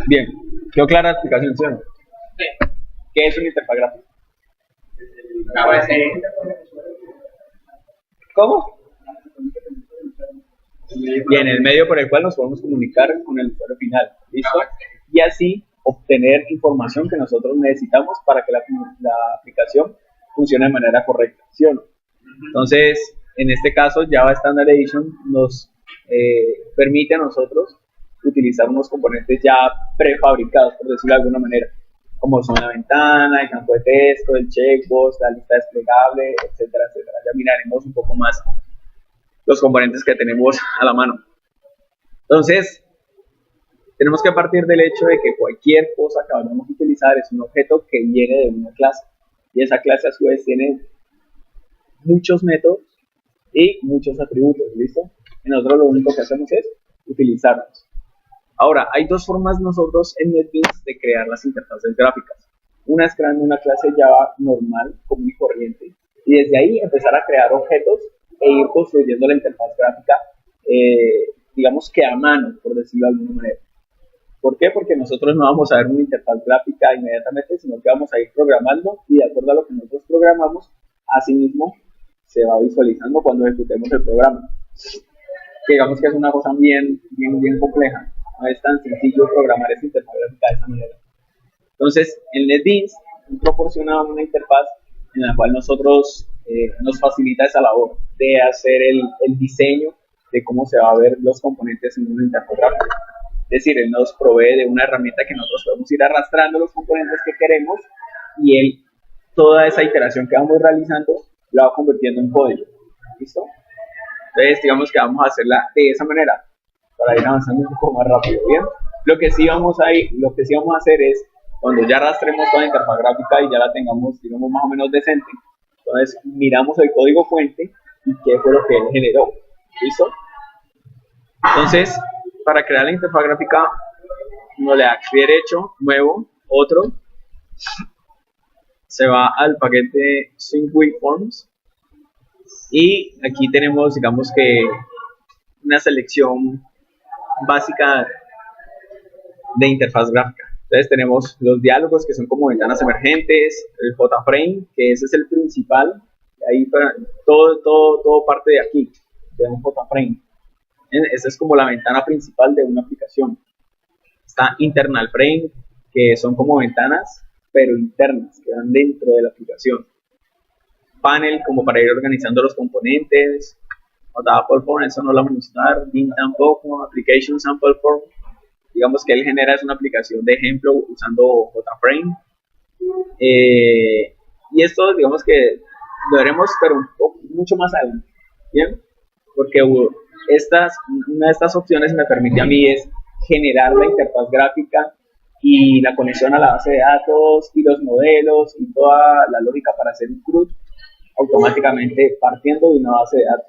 Bien, quedó clara la explicación, ¿sí o no? Sí. ¿Qué es una interfaz gráfica? KBC. ¿Cómo? Bien, el medio por el cual nos podemos comunicar con el usuario final, ¿listo? Y así obtener información que nosotros necesitamos para que la aplicación funcione de manera correcta, ¿sí o no? Entonces, en este caso, Java Standard Edition nos permite a nosotros utilizar unos componentes ya prefabricados, por decirlo de alguna manera, como son la ventana, el campo de texto, el checkbox, la lista desplegable, etcétera, etcétera. Ya miraremos un poco más los componentes que tenemos a la mano. Entonces, tenemos que partir del hecho de que cualquier cosa que vayamos a utilizar es un objeto que viene de una clase, y esa clase a su vez tiene muchos métodos y muchos atributos, ¿listo? Y nosotros lo único que hacemos es utilizarlos. Ahora, hay dos formas nosotros en NetBeans de crear las interfaces gráficas. Una es creando una clase Java normal, común y corriente, y desde ahí empezar a crear objetos e ir construyendo la interfaz gráfica, digamos que a mano, por decirlo de alguna manera. ¿Por qué? Porque nosotros no vamos a ver una interfaz gráfica inmediatamente, sino que vamos a ir programando y de acuerdo a lo que nosotros programamos, asimismo se va visualizando cuando ejecutemos el programa. Que digamos que es una cosa bien compleja. No es tan sencillo programar esa interfaz gráfica de esa manera. Entonces, en NetBeans proporciona una interfaz en la cual nosotros nos facilita esa labor de hacer el diseño de cómo se va a ver los componentes en una interfaz gráfica. Es decir, él nos provee de una herramienta que nosotros podemos ir arrastrando los componentes que queremos y él, toda esa iteración que vamos realizando, la va convirtiendo en código. ¿Listo? Entonces, digamos que vamos a hacerla de esa manera para ir avanzando un poco más rápido, ¿bien? Lo que sí vamos a hacer es, cuando ya arrastremos toda la interfaz gráfica y ya la tengamos, digamos, más o menos decente, entonces miramos el código fuente y qué fue lo que él generó. ¿Listo? Entonces, para crear la interfaz gráfica, uno le da clic derecho, nuevo, otro, se va al paquete Sync with Forms y aquí tenemos, digamos que, una selección básica de interfaz gráfica. Entonces tenemos los diálogos que son como ventanas emergentes, el JFrame, que ese es el principal, ahí para, todo parte de aquí, de un JFrame. Esa es como la ventana principal de una aplicación. Está Internal Frame, que son como ventanas, pero internas, que van dentro de la aplicación. Panel, como para ir organizando los componentes. Sample Form, eso no lo vamos a usar. Bin tampoco. Application Sample Form. Digamos que él genera es una aplicación de ejemplo usando JFrame. Y esto, digamos que lo haremos, pero mucho más adelante. ¿Bien? Porque una de estas opciones me permite a mí es generar la interfaz gráfica y la conexión a la base de datos y los modelos y toda la lógica para hacer un CRUD automáticamente partiendo de una base de datos.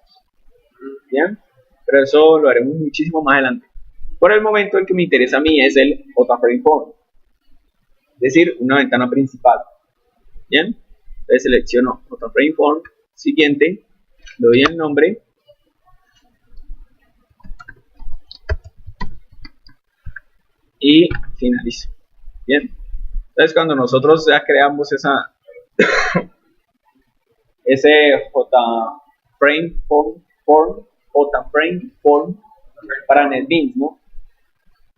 ¿Bien? Pero eso lo haremos muchísimo más adelante. Por el momento el que me interesa a mí es el JFrame Form, es decir, una ventana principal. ¿Bien? Entonces selecciono JFrame Form, siguiente, le doy el nombre y finalizo. Bien, entonces cuando nosotros ya creamos ese JFrame Form para NetBeans, ¿no?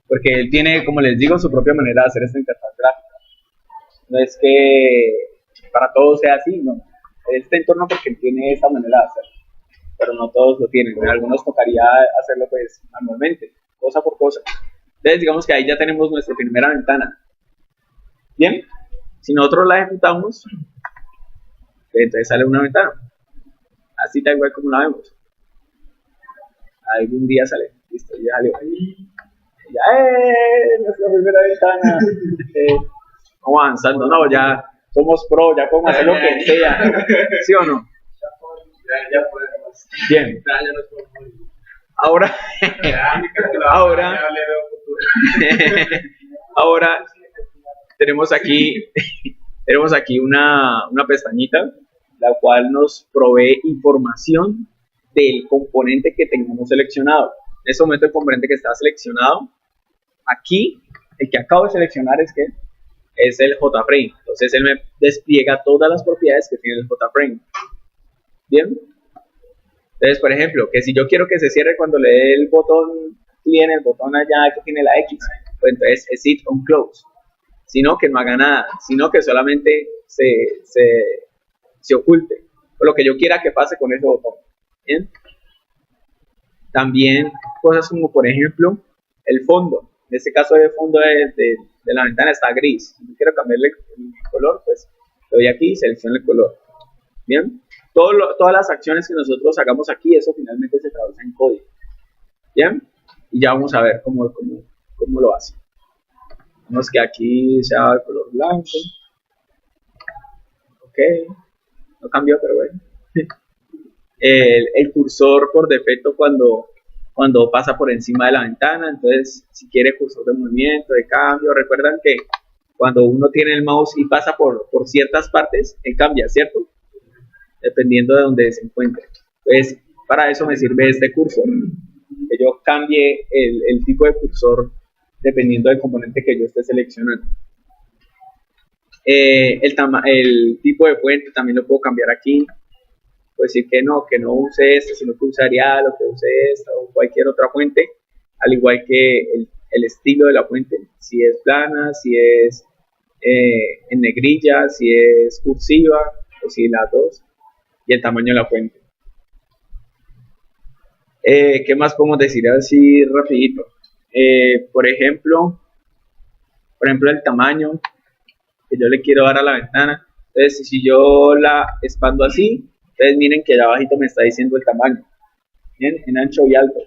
Porque él tiene, como les digo, su propia manera de hacer esta interfaz gráfica. No es que para todos sea así, no. Este entorno porque él tiene esa manera de hacerlo, pero no todos lo tienen. En algunos tocaría hacerlo pues manualmente, cosa por cosa. Entonces digamos que ahí ya tenemos nuestra primera ventana. Bien, si nosotros la ejecutamos, entonces sale una ventana. Así tal cual como la vemos. Algún día sale. Listo, ya salió. Ya nuestra primera ventana. Vamos avanzando, no, ya somos pro, ya podemos hacer lo que sea. ¿Sí o no? Ya podemos. Bien. Ya nos podemos. Ahora, ahora tenemos aquí una pestañita, la cual nos provee información del componente que tengamos seleccionado. En este momento el componente que está seleccionado aquí El que acabo de seleccionar es el JFrame. Entonces él me despliega todas las propiedades que tiene el JFrame. Bien. Entonces, por ejemplo, que si yo quiero que se cierre cuando le dé el botón, tiene el botón allá que tiene la X, pues entonces es it on close. Sino que no haga nada, sino que solamente se oculte. O lo que yo quiera que pase con ese botón. Bien. También cosas como, por ejemplo, el fondo. En este caso, el fondo de la ventana está gris. Si yo quiero cambiarle el color, pues le doy aquí y selecciono el color. Bien. Todas las acciones que nosotros hagamos aquí, eso finalmente se traduce en código. Bien. Y ya vamos a ver cómo lo hace. Vamos que aquí sea el color blanco. Ok. No cambió, pero bueno. El cursor por defecto cuando pasa por encima de la ventana. Entonces, si quiere cursor de movimiento, de cambio, recuerdan que cuando uno tiene el mouse y pasa por ciertas partes, él cambia, ¿cierto? Dependiendo de donde se encuentre. Entonces, para eso me sirve este cursor, que yo cambie el tipo de cursor dependiendo del componente que yo esté seleccionando. El tipo de fuente también lo puedo cambiar aquí. Puedo decir que no use este, sino que use Arial, o que use esta, o cualquier otra fuente, al igual que el estilo de la fuente, si es plana, si es en negrilla, si es cursiva, o si las dos, y el tamaño de la fuente. ¿Qué más podemos decir así rapidito? Por ejemplo, el tamaño que yo le quiero dar a la ventana. Entonces, si yo la expando así, entonces miren que allá abajito me está diciendo el tamaño. Bien, en ancho y alto.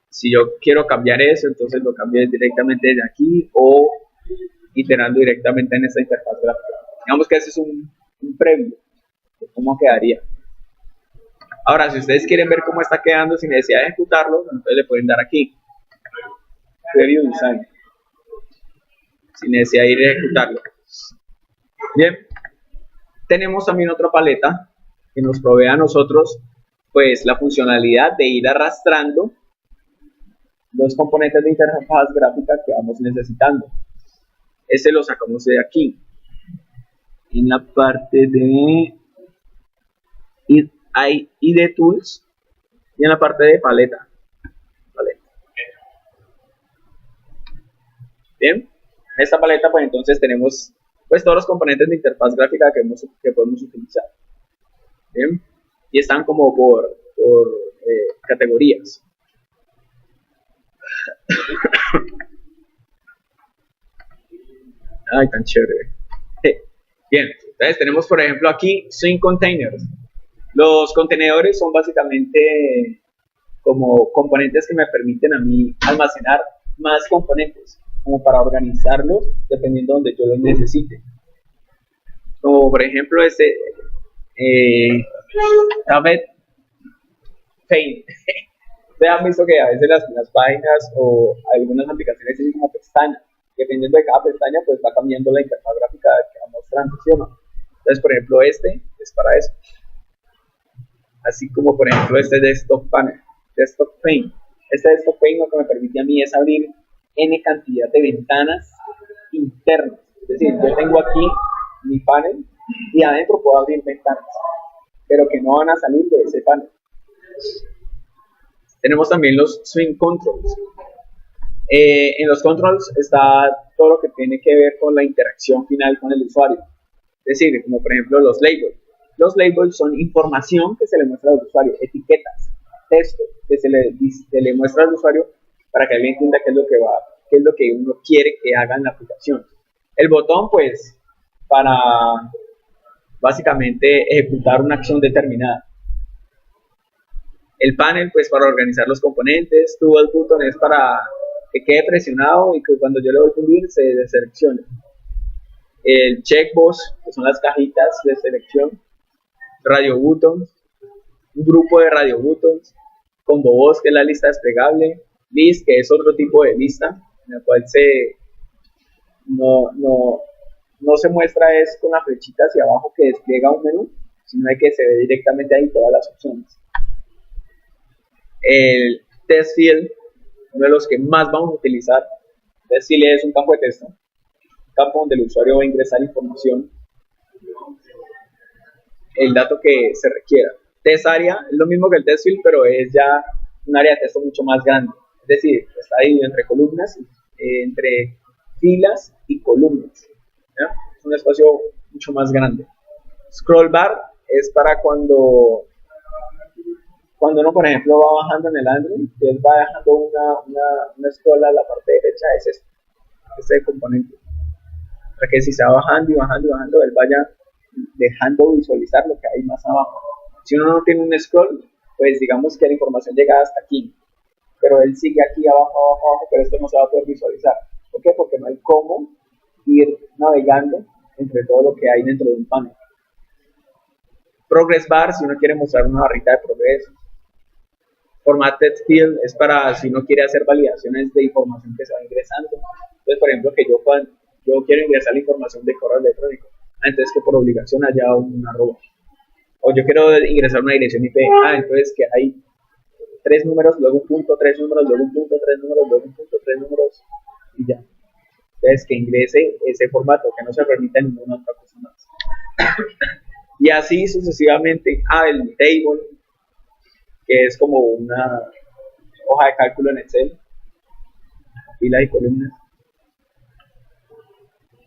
Si yo quiero cambiar eso, entonces lo cambio directamente desde aquí o iterando directamente en esta interfaz gráfica. Digamos que ese es un preview de cómo quedaría. Ahora, si ustedes quieren ver cómo está quedando sin necesidad de ejecutarlo, entonces le pueden dar aquí. Preview Design. Sin necesidad de ir a ejecutarlo. Bien. Tenemos también otra paleta que nos provee a nosotros pues la funcionalidad de ir arrastrando los componentes de interfaz gráfica que vamos necesitando. Este lo sacamos de aquí, en la parte de ID Tools y en la parte de paleta. Bien, en esta paleta pues entonces tenemos pues todos los componentes de interfaz gráfica que podemos utilizar. Bien, y están como por categorías. Ay, tan chévere. Bien, entonces tenemos por ejemplo aquí Swing Containers. Los contenedores son básicamente como componentes que me permiten a mí almacenar más componentes, como para organizarlos dependiendo de donde yo los necesite. Como por ejemplo este Tablet Paint. Ustedes han visto que a veces las páginas o algunas aplicaciones tienen como pestañas. Dependiendo de cada pestaña, pues va cambiando la interfaz gráfica que va mostrando, ¿sí o no? Entonces, por ejemplo, este es para eso. Así como, por ejemplo, este Desktop Panel, Desktop Pane. Este Desktop Pane lo que me permite a mí es abrir N cantidad de ventanas internas. Es decir, yo tengo aquí mi panel y adentro puedo abrir ventanas, pero que no van a salir de ese panel. Tenemos también los Swing Controls. En los controls está todo lo que tiene que ver con la interacción final con el usuario. Es decir, como por ejemplo los labels. Los labels son información que se le muestra al usuario, etiquetas, texto que se le muestra al usuario para que él entienda qué es lo que uno quiere que haga en la aplicación. El botón, pues, para básicamente ejecutar una acción determinada. El panel, pues, para organizar los componentes. Toggle button es para que quede presionado y que cuando yo le voy a hundir se deseleccione. El checkbox, que son las cajitas de selección. Radio buttons, un grupo de radio buttons. Combo box, que es la lista desplegable. List, que es otro tipo de lista, en la cual no se muestra es con la flechita hacia abajo que despliega un menú, sino que se ve directamente ahí todas las opciones. El test field, uno de los que más vamos a utilizar, Entonces, si lees un campo de texto, un campo donde el usuario va a ingresar información, el dato que se requiera. Test area es lo mismo que el test field, pero es ya un área de texto mucho más grande. Es decir, está dividido entre columnas, entre filas y columnas. ¿Ya? Es un espacio mucho más grande. Scroll bar es para cuando uno, por ejemplo, va bajando en el Android, él va dejando una scroll a la parte derecha, es este componente. Para que si se va bajando y bajando y bajando, él vaya dejando visualizar lo que hay más abajo. Si uno no tiene un scroll, pues digamos que la información llega hasta aquí, pero él sigue aquí abajo, abajo, abajo, pero esto no se va a poder visualizar. ¿Por qué? Porque no hay cómo ir navegando entre todo lo que hay dentro de un panel. Progress bar, si uno quiere mostrar una barrita de progreso. Formatted field es para si uno quiere hacer validaciones de información que se va ingresando. Entonces, por ejemplo, que yo quiero ingresar la información de correo electrónico, entonces que por obligación haya un arroba. O yo quiero ingresar una dirección IP, entonces que hay 3 números, luego un punto, 3 números, luego un punto, 3 números, luego un punto, 3 números, y ya. Entonces que ingrese ese formato, que no se permita ninguna otra cosa más. Y así sucesivamente. El table, que es como una hoja de cálculo en Excel, filas y columnas.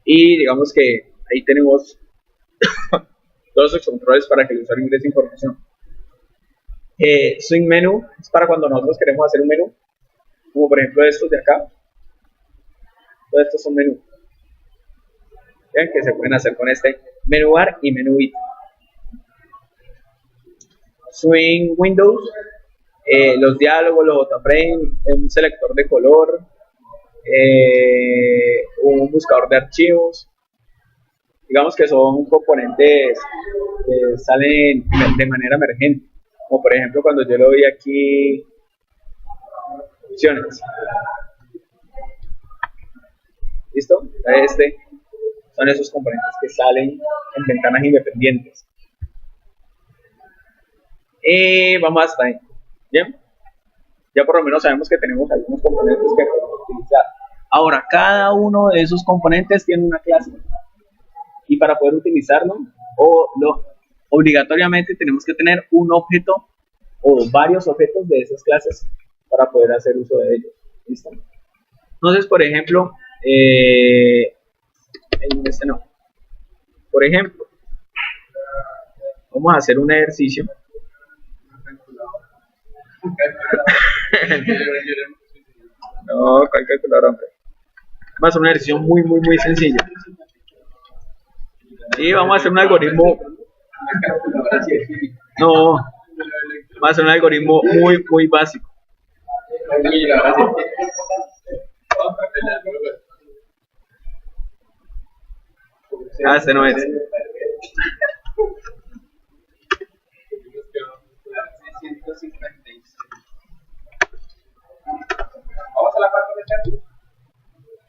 Y digamos que ahí tenemos todos los controles para que el usuario ingrese información. Swing menu es para cuando nosotros queremos hacer un menú, como por ejemplo estos de acá. Todos estos son menús. Vean que se pueden hacer con este menú bar y menú bit. Swing windows, los diálogos, los JFrame, un selector de color, un buscador de archivos. Digamos que son componentes que salen de manera emergente, como por ejemplo cuando yo lo vi aquí, opciones. ¿Listo? Son esos componentes que salen en ventanas independientes. Vamos hasta ahí. Bien, ya por lo menos sabemos que tenemos algunos componentes que podemos utilizar. Ahora, cada uno de esos componentes tiene una clase, y para poder utilizarlo, obligatoriamente tenemos que tener un objeto o varios objetos de esas clases para poder hacer uso de ellos. ¿Listo? Entonces, por ejemplo, por ejemplo, vamos a hacer un ejercicio. No, ¿cuál calculadora, hombre? Vamos a hacer un ejercicio muy sencillo. Y vamos a hacer un algoritmo. No, vamos a hacer un algoritmo muy básico. Este no es. Vamos a la parte de chat.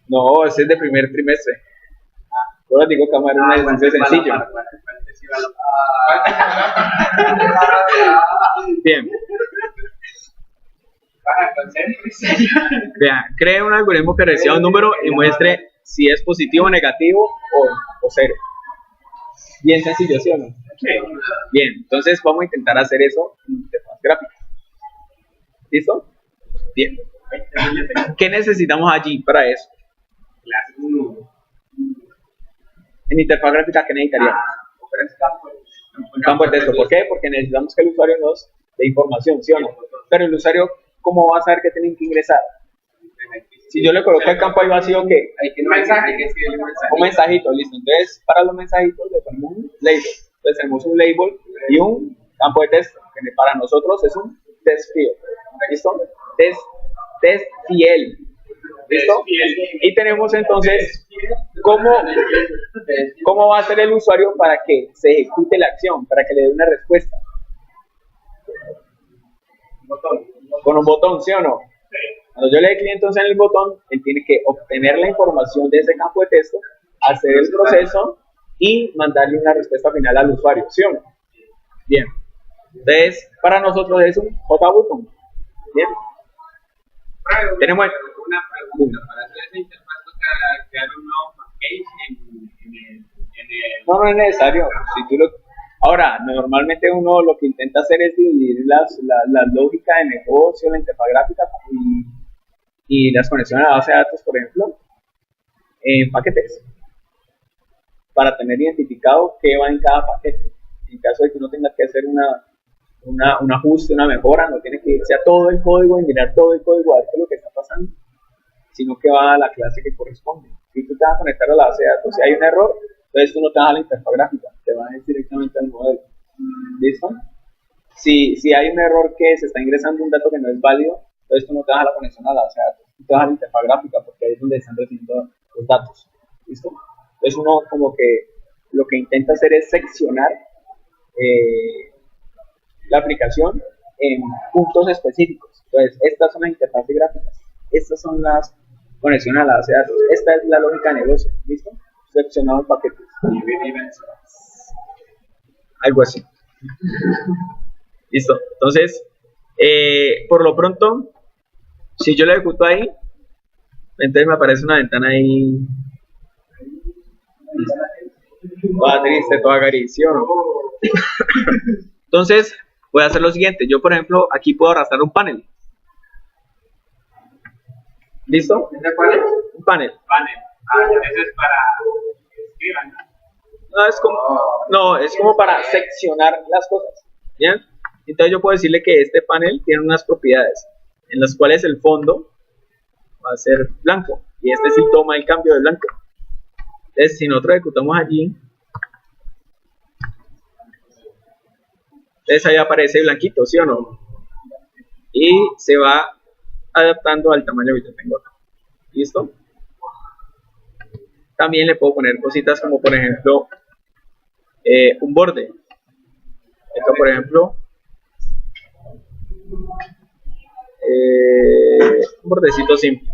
No, ese es de primer trimestre. Yo les digo que vamos a hacer un ejercicio sencillo. Bien. Vean, cree un algoritmo que reciba un número y muestre si es positivo, negativo o cero. Bien sencillo, ¿sí o no? Sí. Bien, entonces vamos a intentar hacer eso en interfaz gráfica. ¿Listo? Bien. ¿Qué necesitamos allí para eso? En interfaz gráfica, ¿qué necesitaríamos? Un campo de texto. ¿Por qué? Porque necesitamos que el usuario nos dé información, ¿sí o no? Pero el usuario, ¿cómo va a saber que tiene que ingresar? Si yo le coloco el campo ahí vacío, ¿qué? Un mensajito, listo. Entonces, para los mensajitos le ponemos un label. Entonces, tenemos un label y un campo de texto, que para nosotros es un test field. ¿Listo? Test field. ¿Listo? Y tenemos entonces cómo va a ser el usuario para que se ejecute la acción, para que le dé una respuesta. Con un botón, ¿sí o no? Cuando yo le dé clic entonces en el botón, él tiene que obtener la información de ese campo de texto, hacer el proceso y mandarle una respuesta final al usuario, ¿sí o no? Bien. Entonces, para nosotros es un JButton. Bien. Tenemos una pregunta. Para hacer esa interfaz toca crear un nuevo package en el... No, no es necesario. Si tú ahora, normalmente uno lo que intenta hacer es dividir la lógica de negocio, la interfaz gráfica y las conexiones a la base de datos, por ejemplo, en paquetes, para tener identificado qué va en cada paquete. En caso de que uno tenga que hacer un ajuste, una mejora, no tiene que irse a todo el código y mirar todo el código a ver qué es lo que está pasando, sino que va a la clase que corresponde. Si tú te vas a conectar a la base de datos, si hay un error, entonces tú no te vas a la interfaz gráfica, te vas a ir directamente al modelo. ¿Listo? Si hay un error que se está ingresando un dato que no es válido, entonces tú no te vas a la conexión a la base de datos, tú te vas a la interfaz gráfica porque ahí es donde están recibiendo los datos. ¿Listo? Entonces uno como que lo que intenta hacer es seccionar la aplicación en puntos específicos. Entonces, estas son las interfaces gráficas, estas son las conexiones a la base de datos, esta es la lógica de negocio. ¿Listo? Seccionados paquetes. Algo así. Listo. Entonces, por lo pronto, si yo lo ejecuto ahí, entonces me aparece una ventana ahí. Toda triste, toda gris, ¿sí o no? Entonces, voy a hacer lo siguiente. Yo, por ejemplo, aquí puedo arrastrar un panel. ¿Listo? ¿Cuál es? Un panel. Panel. Ese es para que escriban, ¿no? No, es como para seccionar las cosas. ¿Bien? Entonces yo puedo decirle que este panel tiene unas propiedades en las cuales el fondo va a ser blanco y este sí toma el cambio de blanco. Entonces si nosotros ejecutamos allí, entonces ahí aparece blanquito, ¿sí o no? Y se va adaptando al tamaño que yo tengo acá. ¿Listo? También le puedo poner cositas como por ejemplo un borde. Esto por ejemplo un bordecito simple.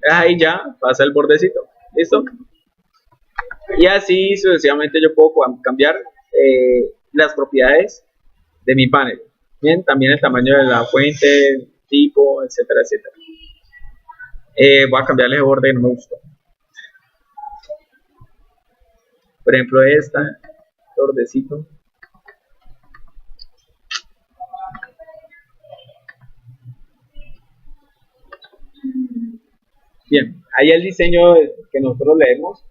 Ahí ya pasa el bordecito. ¿Listo? Y así sucesivamente yo puedo cambiar las propiedades de mi panel. Bien, también el tamaño de la fuente, tipo, etcétera, etcétera. Voy a cambiarle de borde, no me gustó. Por ejemplo, este bordecito. Bien, ahí el diseño que nosotros leemos,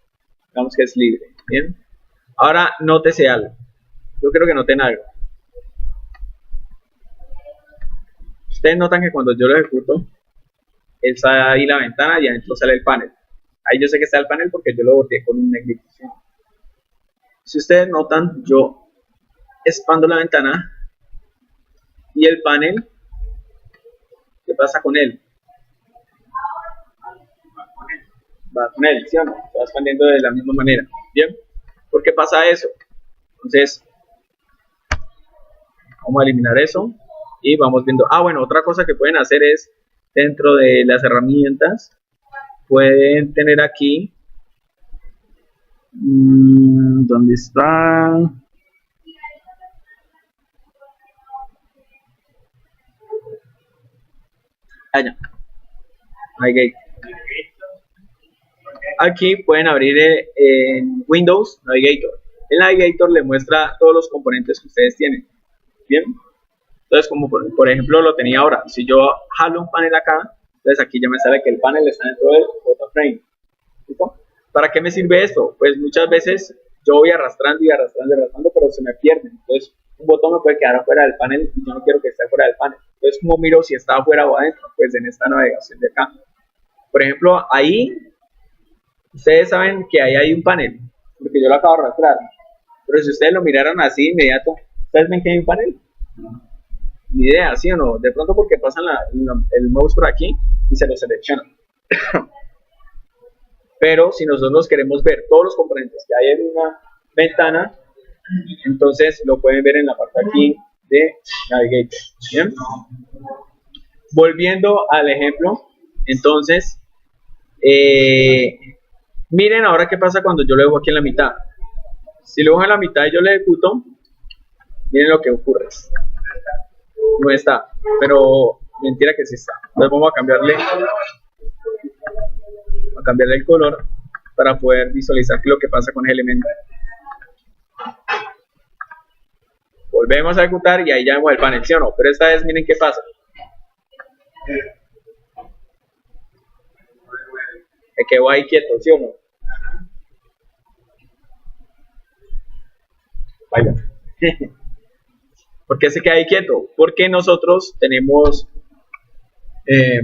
digamos que es libre. Bien, ahora nótese algo. Yo creo que noten algo. Ustedes notan que cuando yo lo ejecuto, él sale ahí la ventana y adentro sale el panel. Ahí yo sé que está el panel porque yo lo boté con un negrito. Si ustedes notan, yo expando la ventana y el panel, ¿qué pasa con él? Va con él, ¿sí o no? Se va expandiendo de la misma manera. ¿Bien? ¿Por qué pasa eso? Entonces, vamos a eliminar eso y vamos viendo. Bueno, otra cosa que pueden hacer es, dentro de las herramientas, pueden tener aquí, ¿dónde está? Allá. Navigate. Aquí pueden abrir en Windows Navigator. El Navigator le muestra todos los componentes que ustedes tienen. Bien. Entonces, como por ejemplo lo tenía ahora, si yo jalo un panel acá, entonces aquí ya me sale que el panel está dentro del photoframe. ¿Listo? ¿Para qué me sirve esto? Pues muchas veces yo voy arrastrando y arrastrando y arrastrando, pero se me pierde. Entonces, un botón me puede quedar afuera del panel y yo no quiero que esté fuera del panel. Entonces, ¿cómo miro si está afuera o adentro? Pues en esta navegación de acá. Por ejemplo, ahí, ustedes saben que ahí hay un panel, porque yo lo acabo de arrastrar. Pero si ustedes lo miraran así inmediato, ¿ustedes ven que hay un panel? Ni idea, ¿sí o no? De pronto porque pasan el mouse por aquí y se lo seleccionan. Pero si nosotros queremos ver todos los componentes que hay en una ventana, entonces lo pueden ver en la parte aquí de Navigator. ¿Bien? Volviendo al ejemplo, entonces, miren ahora qué pasa cuando yo lo dejo aquí en la mitad. Si lo dejo en la mitad y yo le ejecuto, miren lo que ocurre. No está, pero mentira que sí está. Entonces vamos a cambiarle el color para poder visualizar lo que pasa con el elemento. Volvemos a ejecutar y ahí ya vemos el panel, ¿sí o no? Pero esta vez miren qué pasa. Se quedó ahí quieto, ¿sí o no? Vaya. ¿Por qué se queda ahí quieto? Porque nosotros tenemos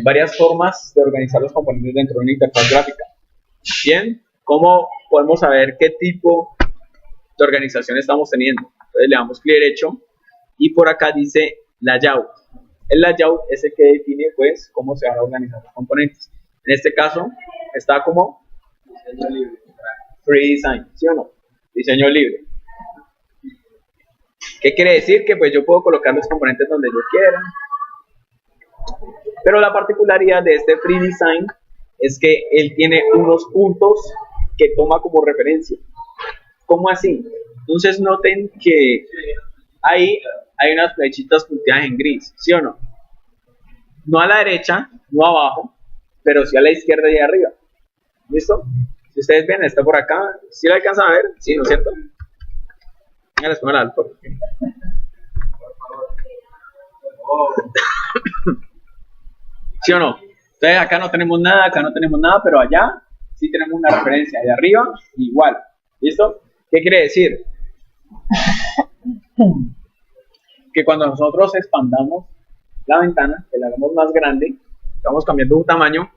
varias formas de organizar los componentes dentro de una interfaz gráfica. Bien, ¿cómo podemos saber qué tipo de organización estamos teniendo? Entonces le damos clic derecho y por acá dice layout. El layout es el que define pues cómo se van a organizar los componentes. En este caso está como free design, ¿sí o no? Diseño libre. ¿Qué quiere decir? Que pues yo puedo colocar los componentes donde yo quiera. Pero la particularidad de este free design es que él tiene unos puntos que toma como referencia. ¿Cómo así? Entonces noten que ahí hay unas flechitas punteadas en gris, ¿sí o no? No a la derecha, no abajo, pero sí a la izquierda y arriba. ¿Listo? Si ustedes ven, está por acá. ¿Sí lo alcanzan a ver? ¿Sí, no es cierto? Venga, les pongo el alto. ¿Sí o no? Entonces acá no tenemos nada, pero allá sí tenemos una referencia. Y arriba, igual. ¿Listo? ¿Qué quiere decir? Que cuando nosotros expandamos la ventana, que la hagamos más grande, vamos cambiando su tamaño,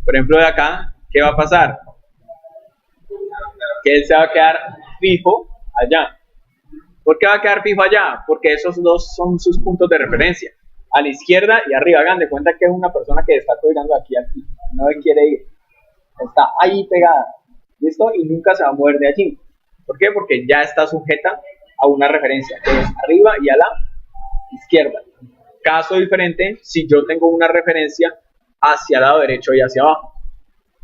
por ejemplo de acá, ¿qué va a pasar? Que él se va a quedar fijo allá. ¿Por qué va a quedar fijo allá? Porque esos dos son sus puntos de referencia, a la izquierda y arriba. Hagan de cuenta que es una persona que está colgando aquí, no le quiere ir, está ahí pegada, ¿listo? Y nunca se va a mover de allí. ¿Por qué? Porque ya está sujeta a una referencia, que es arriba y a la izquierda. Caso diferente, si yo tengo una referencia hacia el lado derecho y hacia abajo.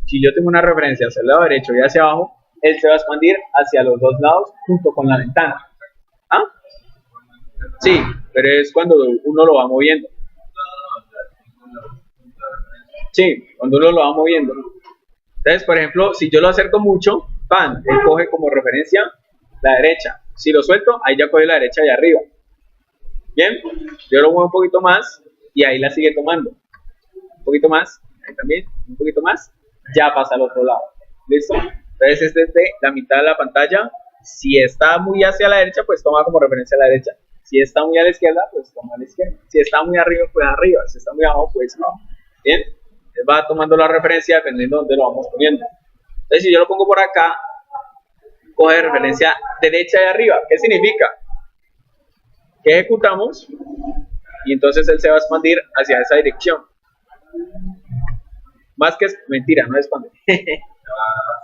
Si yo tengo una referencia hacia el lado derecho y hacia abajo, él se va a expandir hacia los dos lados junto con la ventana. ¿Ah? Sí, pero es cuando uno lo va moviendo. Sí, cuando uno lo va moviendo. Entonces, por ejemplo, si yo lo acerco mucho, pan, él coge como referencia la derecha. Si lo suelto, ahí ya coge la derecha de arriba. Bien, yo lo muevo un poquito más y ahí la sigue tomando. Un poquito más, ahí también, un poquito más, ya pasa al otro lado. ¿Listo? Entonces, este es de la mitad de la pantalla. Si está muy hacia la derecha, pues toma como referencia a la derecha. Si está muy a la izquierda, pues toma a la izquierda. Si está muy arriba, pues arriba. Si está muy abajo, pues abajo. Bien, él va tomando la referencia dependiendo de dónde lo vamos poniendo. Entonces, si yo lo pongo por acá, coge referencia derecha y arriba. ¿Qué significa? Que ejecutamos y entonces él se va a expandir hacia esa dirección. Más que mentira, no expande.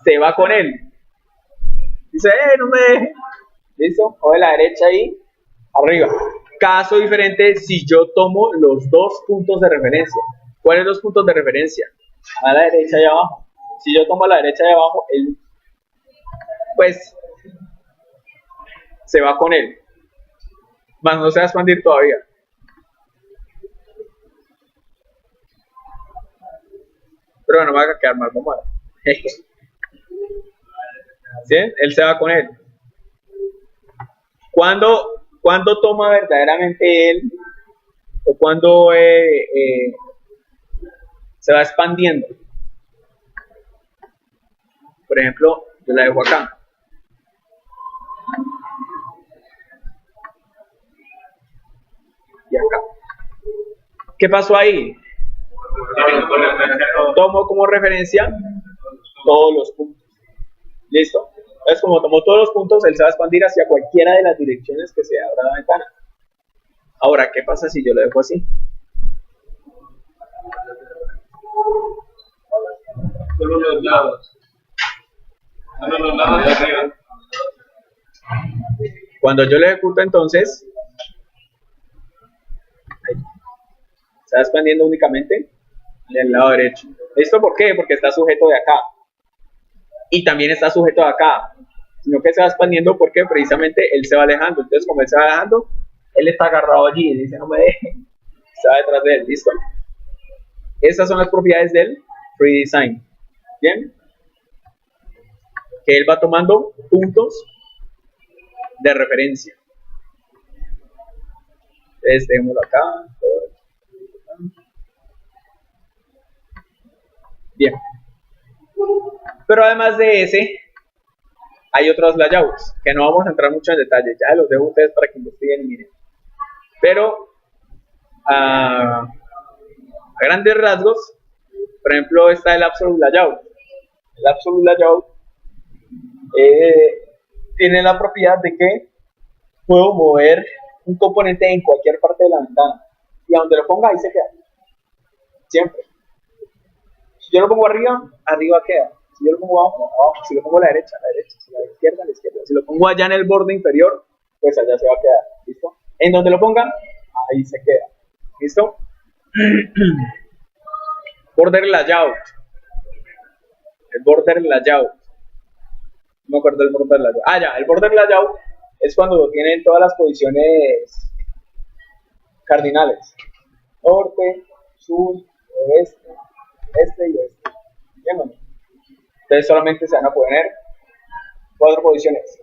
Se va con él. Dice, no me deje. ¿Listo? Coge la derecha y arriba. Caso diferente si yo tomo los dos puntos de referencia. ¿Cuáles son los puntos de referencia? A la derecha y abajo. Si yo tomo a la derecha y abajo, él pues se va con él. Más no se va a expandir todavía. Pero bueno, me va a quedar mal, vamos a ver. ¿Sí? Él se va con él. ¿Cuándo toma verdaderamente él? ¿O cuándo se va expandiendo? Por ejemplo, yo la dejo acá. Y acá. ¿Qué pasó ahí? Tomo como referencia todos los puntos. ¿Listo? Entonces, como tomó todos los puntos, él se va a expandir hacia cualquiera de las direcciones que se abra la ventana. Ahora, ¿qué pasa si yo lo dejo así? Solo los lados. Solo los lados de arriba. Cuando yo le ejecuto, entonces, se va expandiendo únicamente del lado derecho. ¿Esto por qué? Porque está sujeto de acá. Y también está sujeto de acá. sino que se va expandiendo porque precisamente él se va alejando. Entonces, como él se va alejando, él está agarrado allí y dice, no me deje, está detrás de él, ¿listo? Estas son las propiedades del Free Design. Bien, que él va tomando puntos de referencia. Entonces, démoslo acá. Bien. Pero además de ese, hay otros layouts que no vamos a entrar mucho en detalle. Ya los dejo a ustedes para que investiguen y miren. Pero a grandes rasgos, por ejemplo, está el Absolute Layout. El Absolute Layout tiene la propiedad de que puedo mover un componente en cualquier parte de la ventana y a donde lo ponga ahí se queda siempre. Si yo lo pongo arriba, arriba queda. Si yo lo pongo abajo, abajo. Si lo pongo a la derecha, si a la izquierda, a la izquierda. Si lo pongo allá en el borde inferior, pues allá se va a quedar. ¿Listo? En donde lo pongan, ahí se queda. ¿Listo? Border Layout. El Border Layout. No me acuerdo del Border Layout. Ah, ya. El Border Layout es cuando tienen todas las posiciones cardinales. Norte, sur, oeste, este y oeste. ¿Bien o no? Entonces solamente se van a poner 4 posiciones.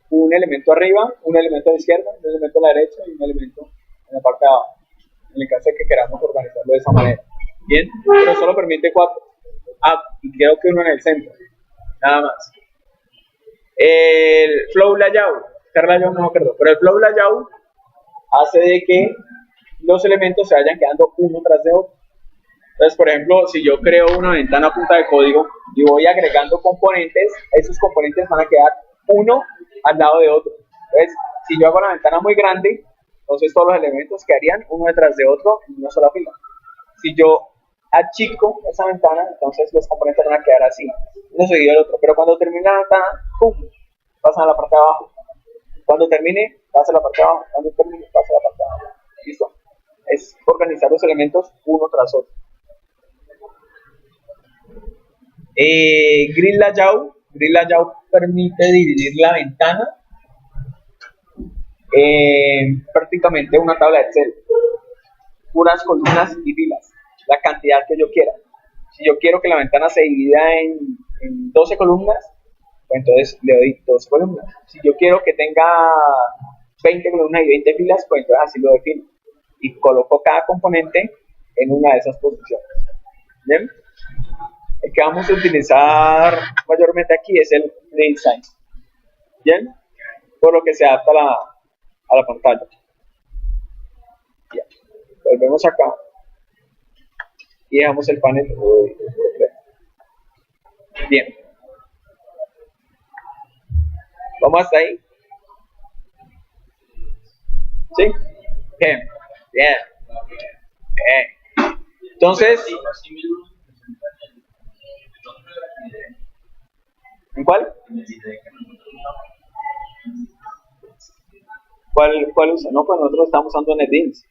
Un elemento arriba, un elemento a la izquierda, un elemento a la derecha y un elemento en la parte de abajo. En el caso de que queramos organizarlo de esa manera. Bien, pero solo permite 4. Ah, y creo que uno en el centro. Nada más. El Flow Layout, no me acuerdo, pero el Flow Layout hace de que los elementos se vayan quedando uno tras de otro. Entonces, por ejemplo, si yo creo una ventana a punta de código y voy agregando componentes, esos componentes van a quedar uno al lado de otro. Entonces, si yo hago la ventana muy grande, entonces todos los elementos quedarían uno detrás de otro en una sola fila. Si yo achico esa ventana, entonces los componentes van a quedar así, uno seguido del otro. Pero cuando termine la ventana, ¡pum!, pasan a la parte de abajo. Cuando termine, pasa a la parte de abajo. Cuando termine, pasa a la parte de abajo. ¿Listo? Es organizar los elementos uno tras otro. Grid Layout permite dividir la ventana en prácticamente una tabla de Excel, puras columnas y filas, la cantidad que yo quiera. Si yo quiero que la ventana se divida en 12 columnas, pues entonces le doy 12 columnas. Si yo quiero que tenga 20 columnas y 20 filas, pues entonces así lo defino y coloco cada componente en una de esas posiciones. ¿Bien? El que vamos a utilizar mayormente aquí es el Free Design. ¿Bien? Por lo que se adapta a la pantalla. Bien. Volvemos acá y dejamos el panel. Bien. ¿Vamos hasta ahí? ¿Sí? Bien. Bien. Bien. Entonces, ¿en cuál? ¿Cuál usa? No, pues nosotros estamos usando NetBeans.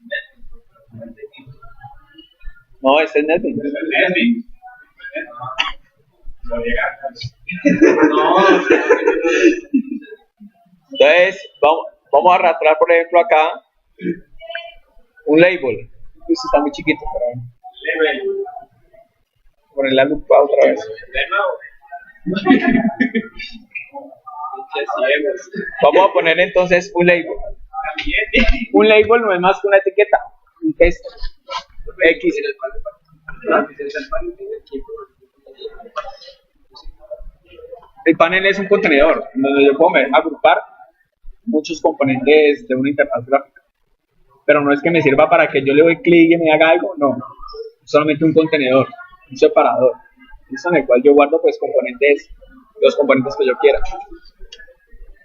No, este es NetBeans. Entonces, vamos a arrastrar, por ejemplo, acá un label. Esto está muy chiquito. Poner la lupa otra vez. Vamos a poner entonces un label. Un label no es más que una etiqueta, un texto X. El panel es un contenedor donde yo puedo agrupar muchos componentes de una interfaz gráfica, pero no es que me sirva para que yo le doy clic y me haga algo, no, solamente un contenedor, un separador, en el cual yo guardo pues componentes, los componentes que yo quiera.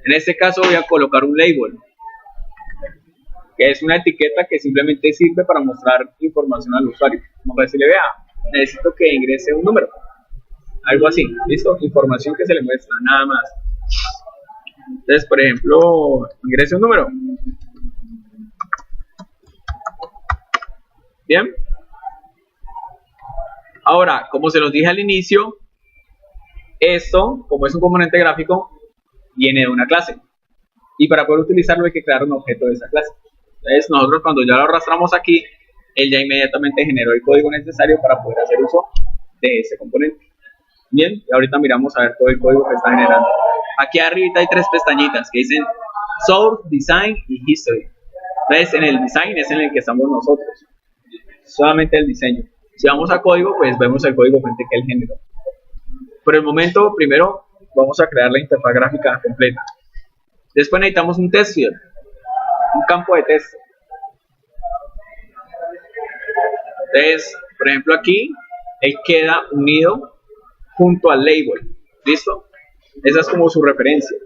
En este caso voy a colocar un label, que es una etiqueta que simplemente sirve para mostrar información al usuario. Como para decirle, vea, necesito que ingrese un número, algo así, ¿listo? Información que se le muestra, nada más. Entonces, por ejemplo, ingrese un número. Bien. Ahora, como se los dije al inicio, esto, como es un componente gráfico, viene de una clase. Y para poder utilizarlo hay que crear un objeto de esa clase. Entonces nosotros cuando ya lo arrastramos aquí, él ya inmediatamente generó el código necesario para poder hacer uso de ese componente. Bien, y ahorita miramos a ver todo el código que está generando. Aquí arriba hay 3 pestañitas que dicen Source, Design y History. Entonces en el Design es en el que estamos nosotros, solamente el diseño. Si vamos a código, pues vemos el código fuente que él generó. Por el momento, primero vamos a crear la interfaz gráfica completa. Después necesitamos un test field, un campo de texto. Entonces, por ejemplo aquí, él queda unido junto al label. ¿Listo? Esa es como su referencia.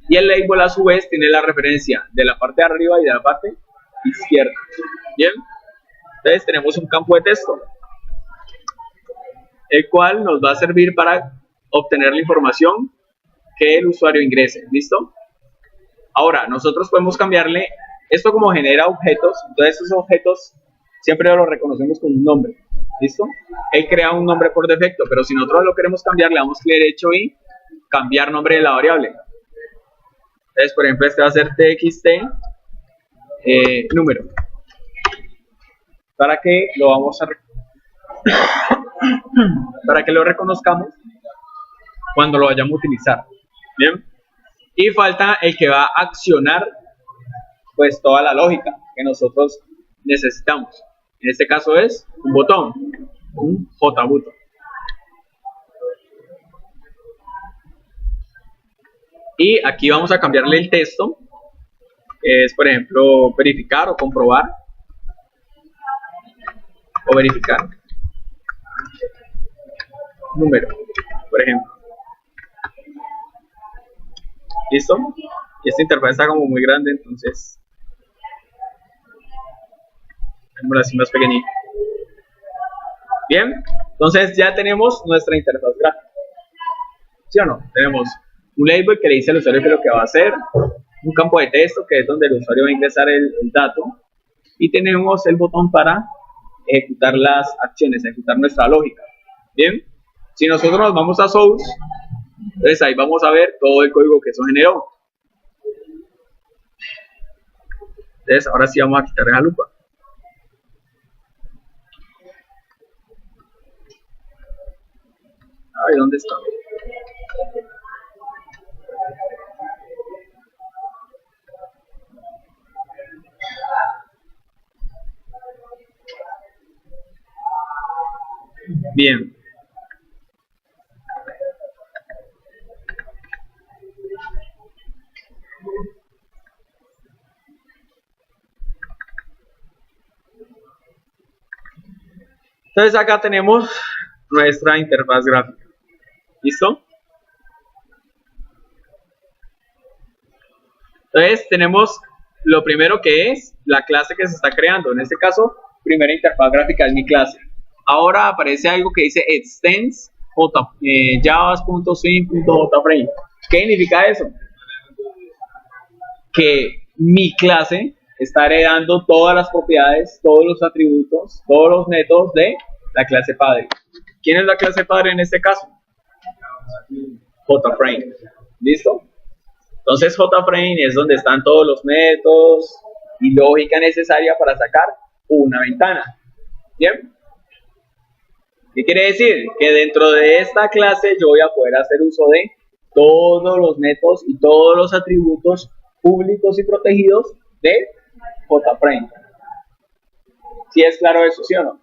Y el label a su vez tiene la referencia de la parte de arriba y de la parte izquierda. Bien. Entonces tenemos un campo de texto, el cual nos va a servir para obtener la información que el usuario ingrese. ¿Listo? Ahora, nosotros podemos cambiarle esto como genera objetos. Entonces esos objetos siempre los reconocemos con un nombre. ¿Listo? Él crea un nombre por defecto, pero si nosotros lo queremos cambiar, le damos clic derecho y cambiar nombre de la variable. Entonces, por ejemplo, este va a ser txt número, para que lo vamos a para que lo reconozcamos cuando lo vayamos a utilizar. Bien, y falta el que va a accionar pues toda la lógica que nosotros necesitamos. En este caso es un botón, un JButton. Y aquí vamos a cambiarle el texto, que es por ejemplo verificar o comprobar, o verificar número, por ejemplo. ¿Listo? Y esta interfaz está como muy grande, entonces hagámosla así más pequeñita. Bien, entonces ya tenemos nuestra interfaz gráfica. ¿Sí o no? Tenemos un label que le dice al usuario qué es lo que va a hacer, un campo de texto que es donde el usuario va a ingresar el dato, y tenemos el botón para ejecutar las acciones, ejecutar nuestra lógica. Bien, si nosotros nos vamos a source, entonces ahí vamos a ver todo el código que eso generó. Entonces ahora sí vamos a quitar esa lupa. Ay, ¿dónde está? Bien. Entonces acá tenemos nuestra interfaz gráfica. ¿Listo? Entonces tenemos lo primero que es la clase que se está creando. En este caso, primera interfaz gráfica es mi clase. Ahora aparece algo que dice extends javas.swing.jframe. ¿Qué significa eso? Que mi clase está heredando todas las propiedades, todos los atributos, todos los métodos de la clase padre. ¿Quién es la clase padre en este caso? JFrame. ¿Listo? Entonces JFrame es donde están todos los métodos y lógica necesaria para sacar una ventana. ¿Bien? ¿Qué quiere decir? Que dentro de esta clase yo voy a poder hacer uso de todos los métodos y todos los atributos públicos y protegidos de JFrame. ¿Sí es claro eso, sí o no?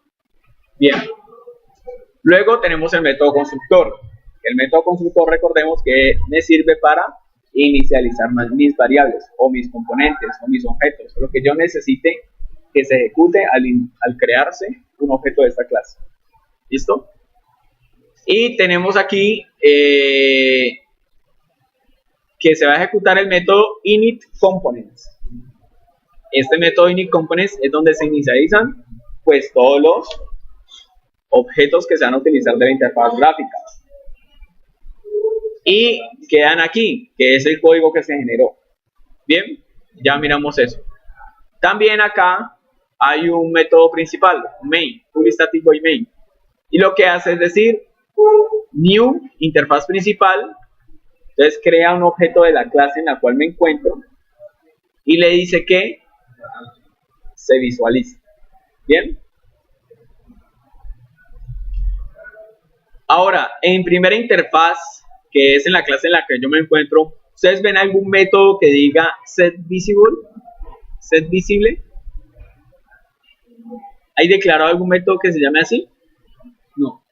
Bien. Luego tenemos el método constructor. El método constructor, recordemos que me sirve para inicializar mis variables o mis componentes o mis objetos, lo que yo necesite que se ejecute al crearse un objeto de esta clase. ¿Listo? Y tenemos aquí que se va a ejecutar el método initComponents. Este método initComponents es donde se inicializan pues todos los objetos que se van a utilizar de la interfaz gráfica. Y quedan aquí, que es el código que se generó. Bien, ya miramos eso. También acá hay un método principal, main, full static void main. Y lo que hace es decir, new, interfaz principal, Entonces crea un objeto de la clase en la cual me encuentro y le dice que se visualice. ¿Bien? Ahora, en primera interfaz, que es en la clase en la que yo me encuentro, ¿ustedes ven algún método que diga set visible? ¿Set visible? ¿Hay declarado algún método que se llame así? No.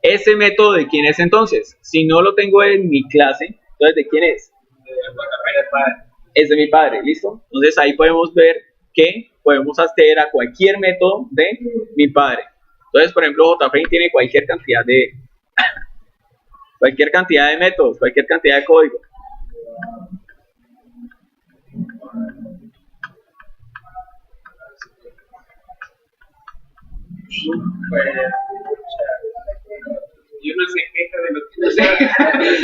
¿Ese método de quién es entonces? Si no lo tengo en mi clase, entonces ¿de quién es? Es de mi padre, ¿listo? Entonces ahí podemos ver que podemos acceder a cualquier método de mi padre. Entonces, por ejemplo, JFrame tiene cualquier cantidad de métodos, cualquier cantidad de código. Y uno se queja de lo que no se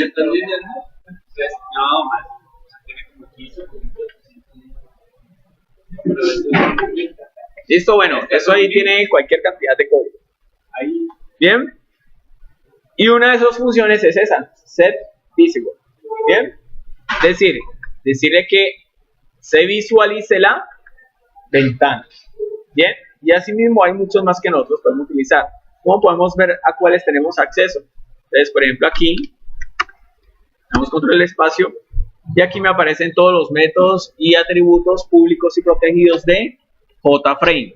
entonces, no, más. Tiene como 15. Listo, bueno, eso ahí tiene cualquier cantidad de código. Ahí. Bien. Y una de esas funciones es esa, set visible. Bien. Es decir, decirle que se visualice la ventana. Bien. Y asimismo hay muchos más que nosotros podemos utilizar. ¿Cómo podemos ver a cuáles tenemos acceso? Entonces, por ejemplo, aquí damos control del espacio y aquí me aparecen todos los métodos y atributos públicos y protegidos de JFrame.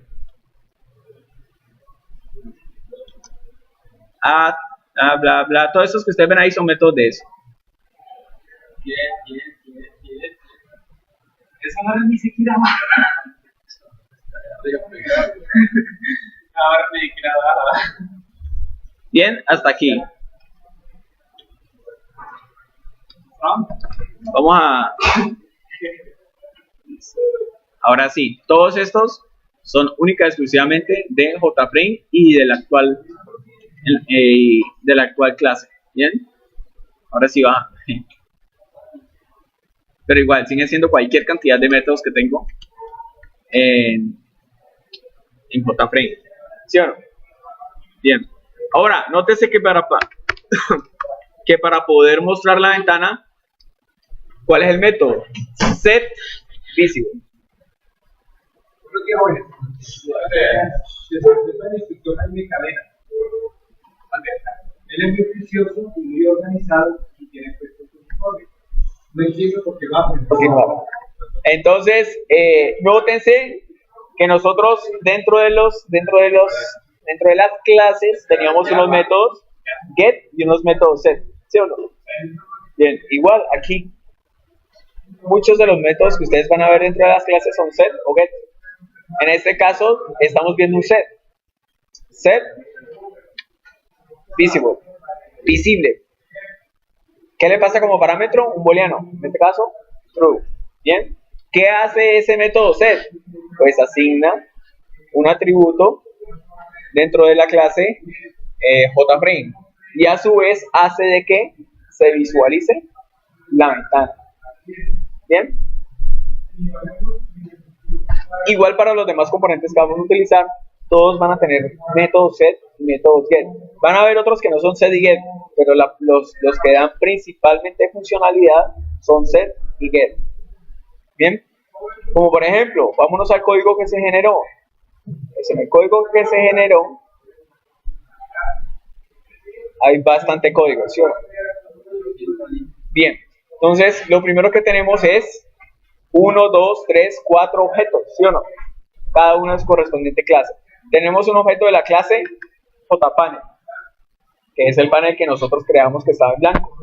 Bla, bla, todos estos que ustedes ven ahí son métodos de eso. Bien. Esa no es ni siquiera más. Ahora me grababa. Bien, hasta aquí. Vamos a... Ahora sí, todos estos son única y exclusivamente de JFrame y de la actual clase. Bien, ahora sí va. Pero igual, sigue siendo cualquier cantidad de métodos que tengo en JFrame. ¿Sí o no? Bien. Ahora, nótese que para poder mostrar la ventana, ¿cuál es el método? Set visible. Creo que ahora, desde la instructora en mi cadena. Él es muy juicioso y muy organizado y tiene puesto su informe. No entiendo por qué va. Entonces, nótense que nosotros dentro de las clases teníamos unos métodos get y unos métodos set, ¿sí o no? Bien, igual aquí muchos de los métodos que ustedes van a ver dentro de las clases son set o get. En este caso estamos viendo un set visible. ¿Qué le pasa como parámetro? Un booleano, en este caso true. Bien, ¿qué hace ese método set? Pues asigna un atributo dentro de la clase JFrame y a su vez hace de que se visualice la ventana. Bien, igual para los demás componentes que vamos a utilizar, todos van a tener métodos set y métodos get. Van a haber otros que no son set y get, pero los que dan principalmente funcionalidad son set y get. Bien, como por ejemplo, vámonos al código que se generó. En el código que se generó hay bastante código, ¿sí o no? Bien, entonces lo primero que tenemos es 1, 2, 3, 4 objetos, ¿sí o no? Cada uno es correspondiente clase. Tenemos un objeto de la clase JPanel, que es el panel que nosotros creamos que estaba en blanco.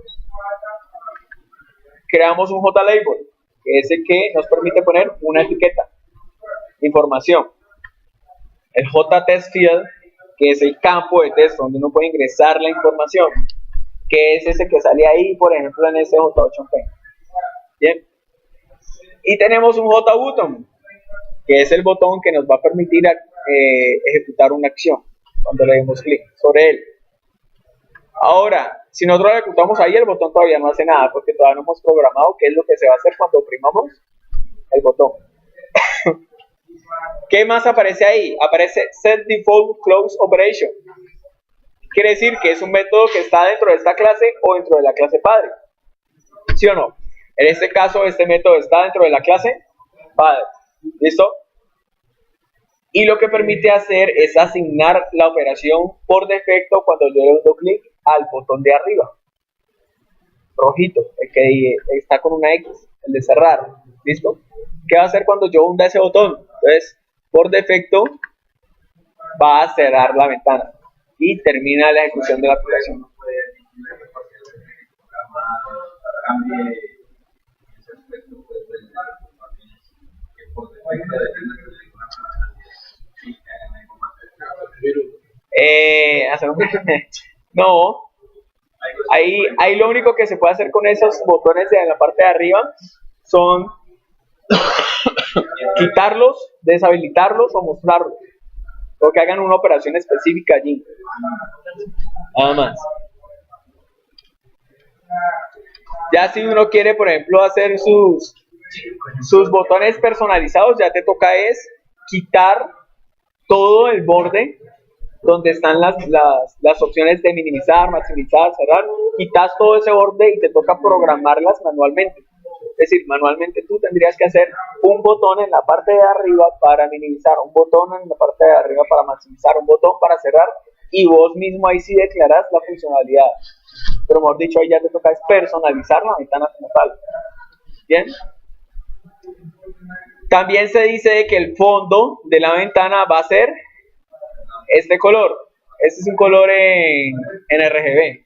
Creamos un JLabel, que es el que nos permite poner una etiqueta, información. El JTestField, que es el campo de texto donde uno puede ingresar la información, que es ese que sale ahí, por ejemplo, en ese J8P. Bien. Y tenemos un JButton, que es el botón que nos va a permitir ejecutar una acción cuando le demos clic sobre él. Ahora, si nosotros lo ejecutamos ahí, el botón todavía no hace nada, porque todavía no hemos programado qué es lo que se va a hacer cuando oprimamos el botón. ¿Qué más aparece ahí? Aparece setDefaultCloseOperation. Quiere decir que es un método que está dentro de esta clase o dentro de la clase padre. ¿Sí o no? En este caso, este método está dentro de la clase padre. ¿Listo? Y lo que permite hacer es asignar la operación por defecto cuando yo le doy clic al botón de arriba, rojito, el que está con una X, el de cerrar. ¿Listo? ¿Qué va a hacer cuando yo hunda ese botón? Entonces, por defecto, va a cerrar la ventana y termina la ejecución de la aplicación. No, ahí lo único que se puede hacer con esos botones en la parte de arriba son quitarlos, deshabilitarlos o mostrarlos, o que hagan una operación específica allí, nada más. Ya si uno quiere, por ejemplo, hacer sus botones personalizados, ya te toca es quitar todo el borde donde están las opciones de minimizar, maximizar, cerrar. Quitas todo ese borde y te toca programarlas manualmente. Es decir, manualmente tú tendrías que hacer un botón en la parte de arriba para minimizar, un botón en la parte de arriba para maximizar, un botón para cerrar, y vos mismo ahí sí declaras la funcionalidad. Pero mejor dicho, ahí ya te toca es personalizar la ventana como tal. ¿Bien? También se dice que el fondo de la ventana va a ser este color. Este es un color en RGB.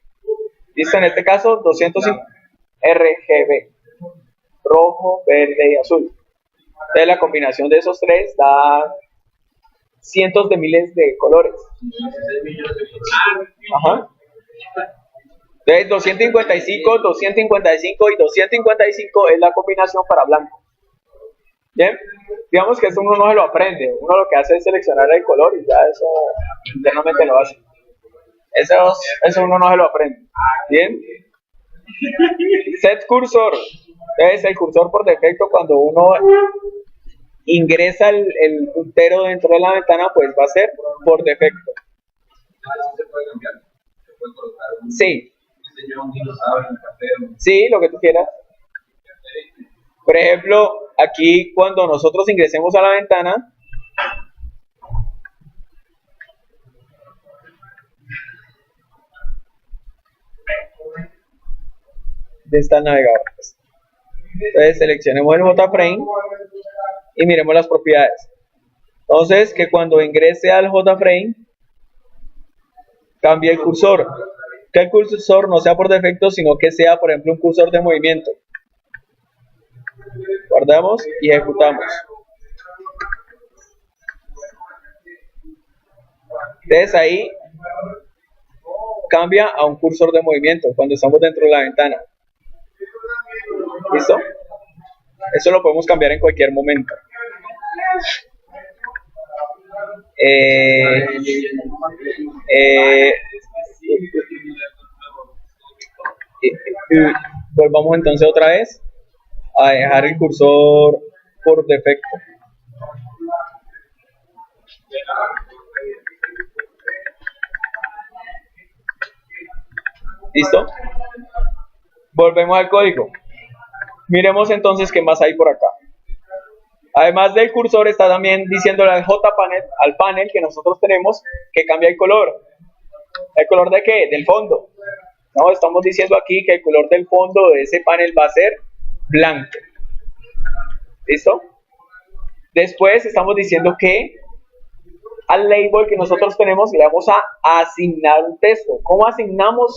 ¿Listo? En este caso, 205 RGB. Rojo, verde y azul. Entonces la combinación de esos tres da cientos de miles de colores. Ajá. Entonces 255, 255 y 255 es la combinación para blanco. Bien, digamos que esto uno no se lo aprende, uno lo que hace es seleccionar el color y ya eso internamente lo hace. Eso uno no se lo aprende. Bien. Set cursor. Entonces el cursor por defecto cuando uno ingresa el puntero dentro de la ventana, pues va a ser por defecto. ¿Se puede cambiar? ¿Se puede colocar un... Sí. Sí, lo que tú quieras. Por ejemplo, aquí cuando nosotros ingresemos a la ventana, de esta navegador. Entonces seleccionemos el JFrame y miremos las propiedades. Entonces, que cuando ingrese al JFrame cambie el cursor. Que el cursor no sea por defecto, sino que sea, por ejemplo, un cursor de movimiento. Guardamos y ejecutamos. Entonces ahí cambia a un cursor de movimiento cuando estamos dentro de la ventana. ¿Listo? Eso lo podemos cambiar en cualquier momento. Volvamos entonces otra vez a dejar el cursor por defecto. ¿Listo? Volvemos al código. Miremos entonces qué más hay por acá. Además del cursor está también diciéndole al JPanel, al panel que nosotros tenemos, que cambia el color. ¿El color de qué? Del fondo. No, estamos diciendo aquí que el color del fondo de ese panel va a ser blanco. ¿Listo? Después estamos diciendo que al label que nosotros tenemos le vamos a asignar un texto. ¿Cómo asignamos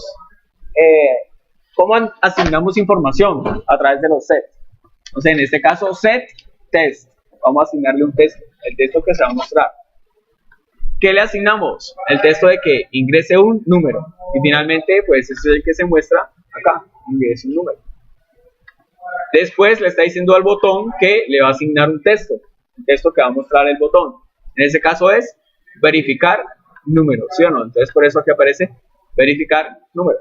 información? A través de los sets. Entonces, en este caso, set test. Vamos a asignarle un texto, el texto que se va a mostrar. ¿Qué le asignamos? El texto de que ingrese un número. Y finalmente, pues ese es el que se muestra acá. Ingrese un número. Después le está diciendo al botón que le va a asignar un texto que va a mostrar el botón. En ese caso es verificar número, ¿sí o no? Entonces por eso aquí aparece verificar número.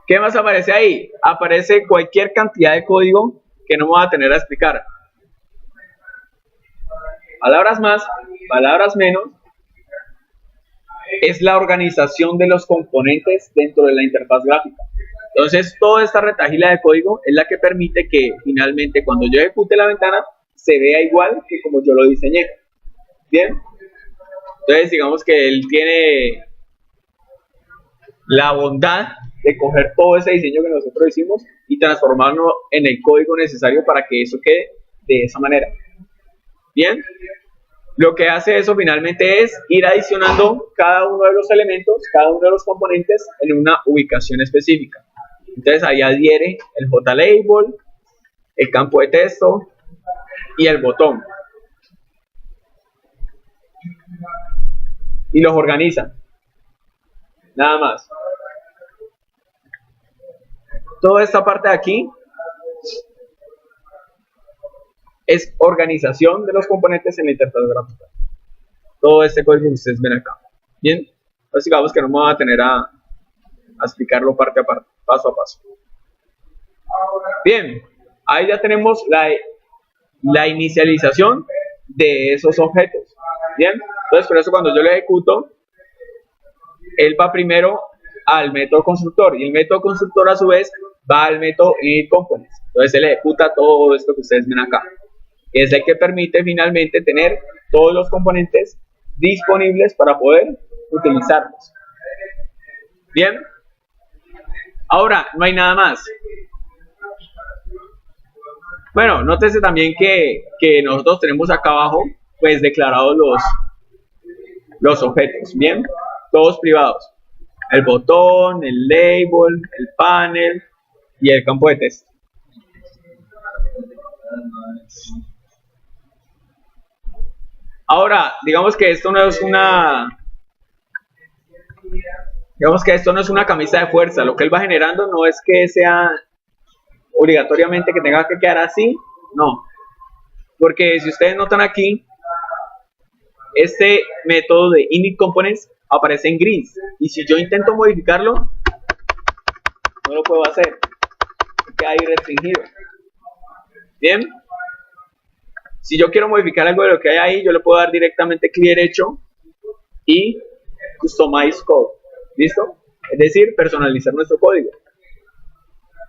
¿Qué más aparece ahí? Aparece cualquier cantidad de código que no me voy a tener a explicar. Palabras más, palabras menos. Es la organización de los componentes dentro de la interfaz gráfica. Entonces, toda esta retahíla de código es la que permite que finalmente cuando yo ejecute la ventana se vea igual que como yo lo diseñé. Bien. Entonces, digamos que él tiene la bondad de coger todo ese diseño que nosotros hicimos y transformarlo en el código necesario para que eso quede de esa manera. Bien. Lo que hace eso finalmente es ir adicionando cada uno de los elementos, cada uno de los componentes en una ubicación específica. Entonces ahí adhiere el JLabel, el campo de texto y el botón. Y los organiza. Nada más. Toda esta parte de aquí es organización de los componentes en la interfaz gráfica. Todo este código que ustedes ven acá. Bien, entonces digamos que no me voy a tener a explicarlo parte a parte, paso a paso. Bien, ahí ya tenemos la inicialización de esos objetos. Bien, entonces por eso cuando yo lo ejecuto, él va primero al método constructor y el método constructor a su vez va al método initComponents. Entonces él ejecuta todo esto que ustedes ven acá. Es el que permite finalmente tener todos los componentes disponibles para poder utilizarlos. Bien. Ahora, no hay nada más. Bueno, nótese también que nosotros tenemos acá abajo, pues declarados los objetos. Bien. Todos privados. El botón, el label, el panel y el campo de texto. Ahora, digamos que esto no es una camisa de fuerza. Lo que él va generando no es que sea obligatoriamente que tenga que quedar así, no. Porque si ustedes notan aquí, este método de initComponents aparece en gris. Y si yo intento modificarlo, no lo puedo hacer. Queda ahí restringido. Bien. Si yo quiero modificar algo de lo que hay ahí, yo le puedo dar directamente clic derecho y Customize Code. ¿Listo? Es decir, personalizar nuestro código.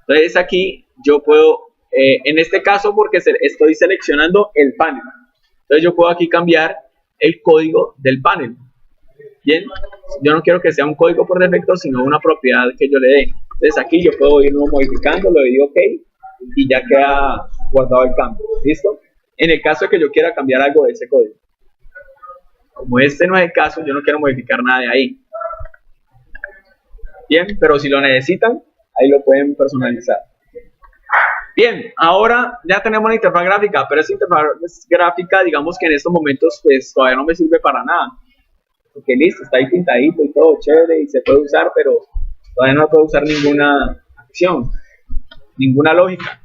Entonces aquí yo puedo, en este caso porque estoy seleccionando el panel. Entonces yo puedo aquí cambiar el código del panel. Bien, yo no quiero que sea un código por defecto, sino una propiedad que yo le dé. Entonces aquí yo puedo irlo modificando, le digo OK y ya queda guardado el cambio. ¿Listo? En el caso de que yo quiera cambiar algo de ese código. Como este no es el caso, yo no quiero modificar nada de ahí. Bien, pero si lo necesitan, ahí lo pueden personalizar. Bien, ahora ya tenemos la interfaz gráfica, pero esa interfaz gráfica, digamos que en estos momentos, pues todavía no me sirve para nada. Porque listo, está ahí pintadito y todo chévere y se puede usar, pero todavía no puedo usar ninguna acción, ninguna lógica.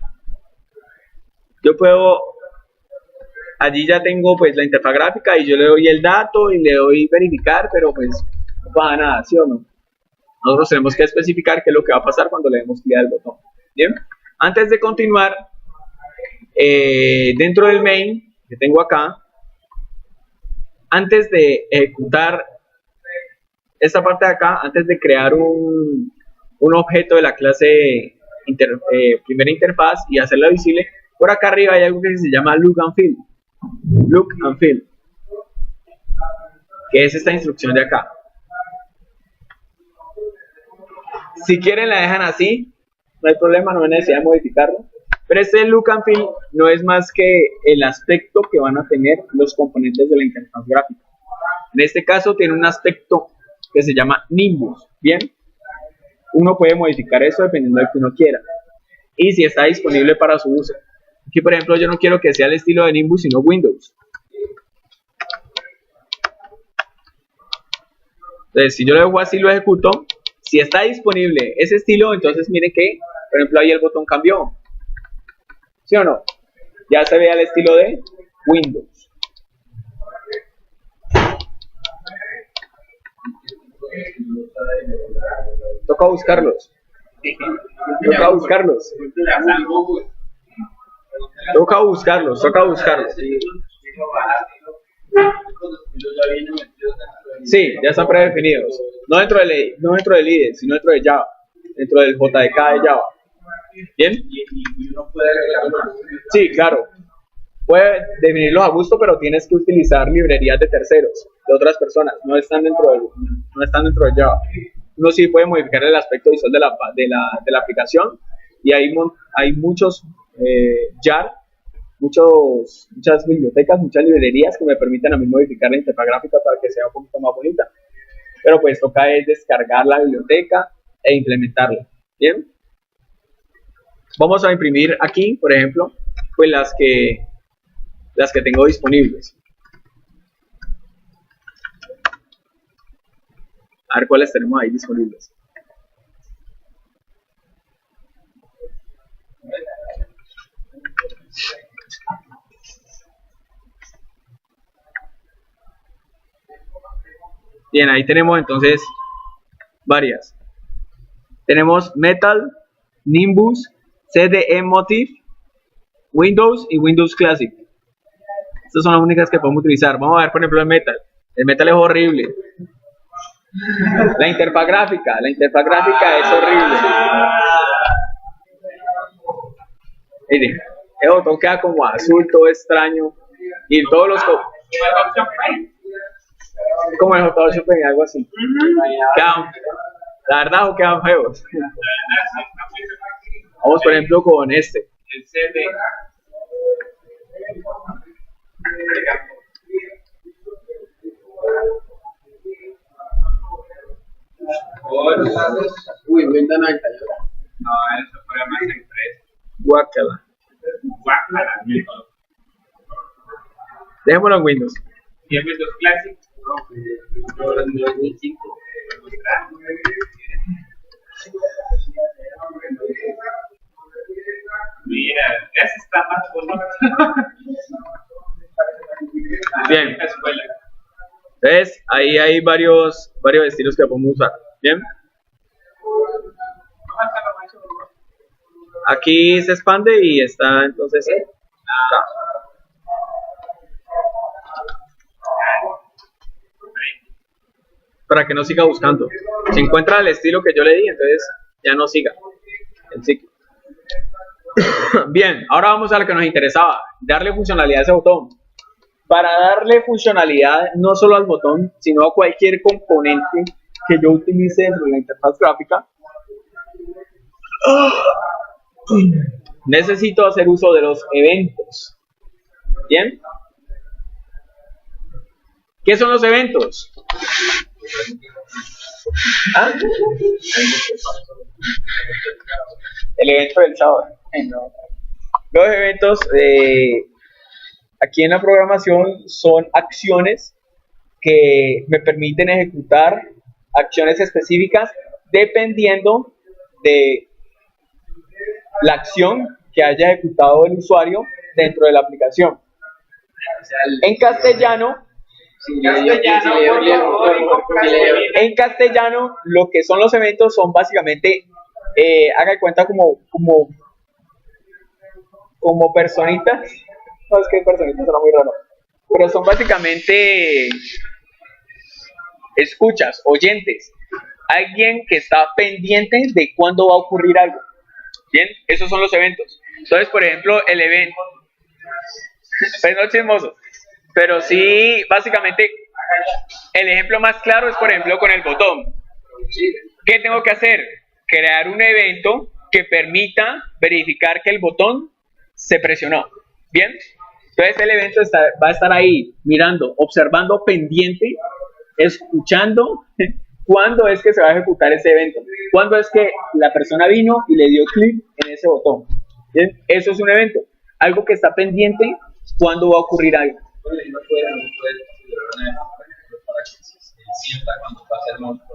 Yo puedo, allí ya tengo pues la interfaz gráfica y yo le doy el dato y le doy verificar, pero pues no pasa nada, ¿sí o no? Nosotros tenemos que especificar qué es lo que va a pasar cuando le demos clic al botón. Bien, antes de continuar, dentro del main que tengo acá, antes de ejecutar esta parte de acá, antes de crear un objeto de la clase primera interfaz y hacerla visible, por acá arriba hay algo que se llama Look and Feel. Look and Feel, que es esta instrucción de acá. Si quieren la dejan así, no hay problema, no hay necesidad de modificarlo. Pero este Look and Feel no es más que el aspecto que van a tener los componentes de la interfaz gráfica. En este caso tiene un aspecto que se llama Nimbus. Bien, uno puede modificar eso dependiendo del que uno quiera y si está disponible para su uso. Aquí por ejemplo yo no quiero que sea el estilo de Nimbus sino Windows. Entonces si yo lo dejo así, lo ejecuto, si está disponible ese estilo, entonces mire que por ejemplo ahí el botón cambió. ¿Sí o no? Ya se ve el estilo de Windows. Toca buscarlos. Toca buscarlos. Toca buscarlos. Toca buscarlos. Sí, ya están predefinidos. No dentro del IDE, sino dentro de Java. dentro del JDK de Java. ¿Bien? Y uno puede agregar más. Sí, claro. Puede definirlos a gusto, pero tienes que utilizar librerías de terceros, de otras personas, no están dentro de Java. Uno sí puede modificar el aspecto visual de la aplicación, y hay muchos jar, muchas bibliotecas, muchas librerías que me permiten a mí modificar la interfaz gráfica para que sea un poquito más bonita. Pero pues toca es descargar la biblioteca e implementarla. ¿Bien? Vamos a imprimir aquí, por ejemplo, pues las que tengo disponibles. A ver cuáles tenemos ahí disponibles. Bien, ahí tenemos entonces varias. Tenemos Metal, Nimbus, CDE Motif, Windows y Windows Classic. Estas son las únicas que podemos utilizar. Vamos a ver, por ejemplo, el Metal. El Metal es horrible. La interfaz gráfica es horrible. Miren, el botón queda como azul, todo extraño. Y todos los... Como el Photoshop, algo así. La verdad, quedan feos. Vamos, por ejemplo, con este. El CD. Uy, Windows 98. No, eso fue más empresa. Guácala. Guácala. Dejémoslo en Windows. Y el Windows Classic. No, en 2005. Mira, ese está más bonito. Bien. Escuela. ¿Ves? Ahí hay varios estilos que podemos usar. Bien. Aquí se expande y está entonces acá. Para que no siga buscando. Si encuentra el estilo que yo le di, entonces ya no siga el ciclo. Bien, ahora vamos a lo que nos interesaba, darle funcionalidad a ese botón. Para darle funcionalidad no solo al botón, sino a cualquier componente que yo utilice dentro de la interfaz gráfica, necesito hacer uso de los eventos. ¿Bien? ¿Qué son los eventos? ¿Ah? El evento del sábado. Los eventos aquí en la programación son acciones que me permiten ejecutar acciones específicas dependiendo de la acción que haya ejecutado el usuario dentro de la aplicación. En castellano, lo que son los eventos son básicamente, haga de cuenta como personitas. No, es que personitas suena muy raro, pero son básicamente escuchas, oyentes, alguien que está pendiente de cuándo va a ocurrir algo. Bien, esos son los eventos. Entonces, por ejemplo, el evento, pues no es chismoso, pero sí, básicamente, el ejemplo más claro es, por ejemplo, con el botón. ¿Qué tengo que hacer? Crear un evento que permita verificar que el botón se presionó. Bien, entonces el evento va a estar ahí, mirando, observando, pendiente, escuchando cuándo es que se va a ejecutar ese evento, cuándo es que la persona vino y le dio clic en ese botón. Bien, eso es un evento, algo que está pendiente cuándo va a ocurrir algo.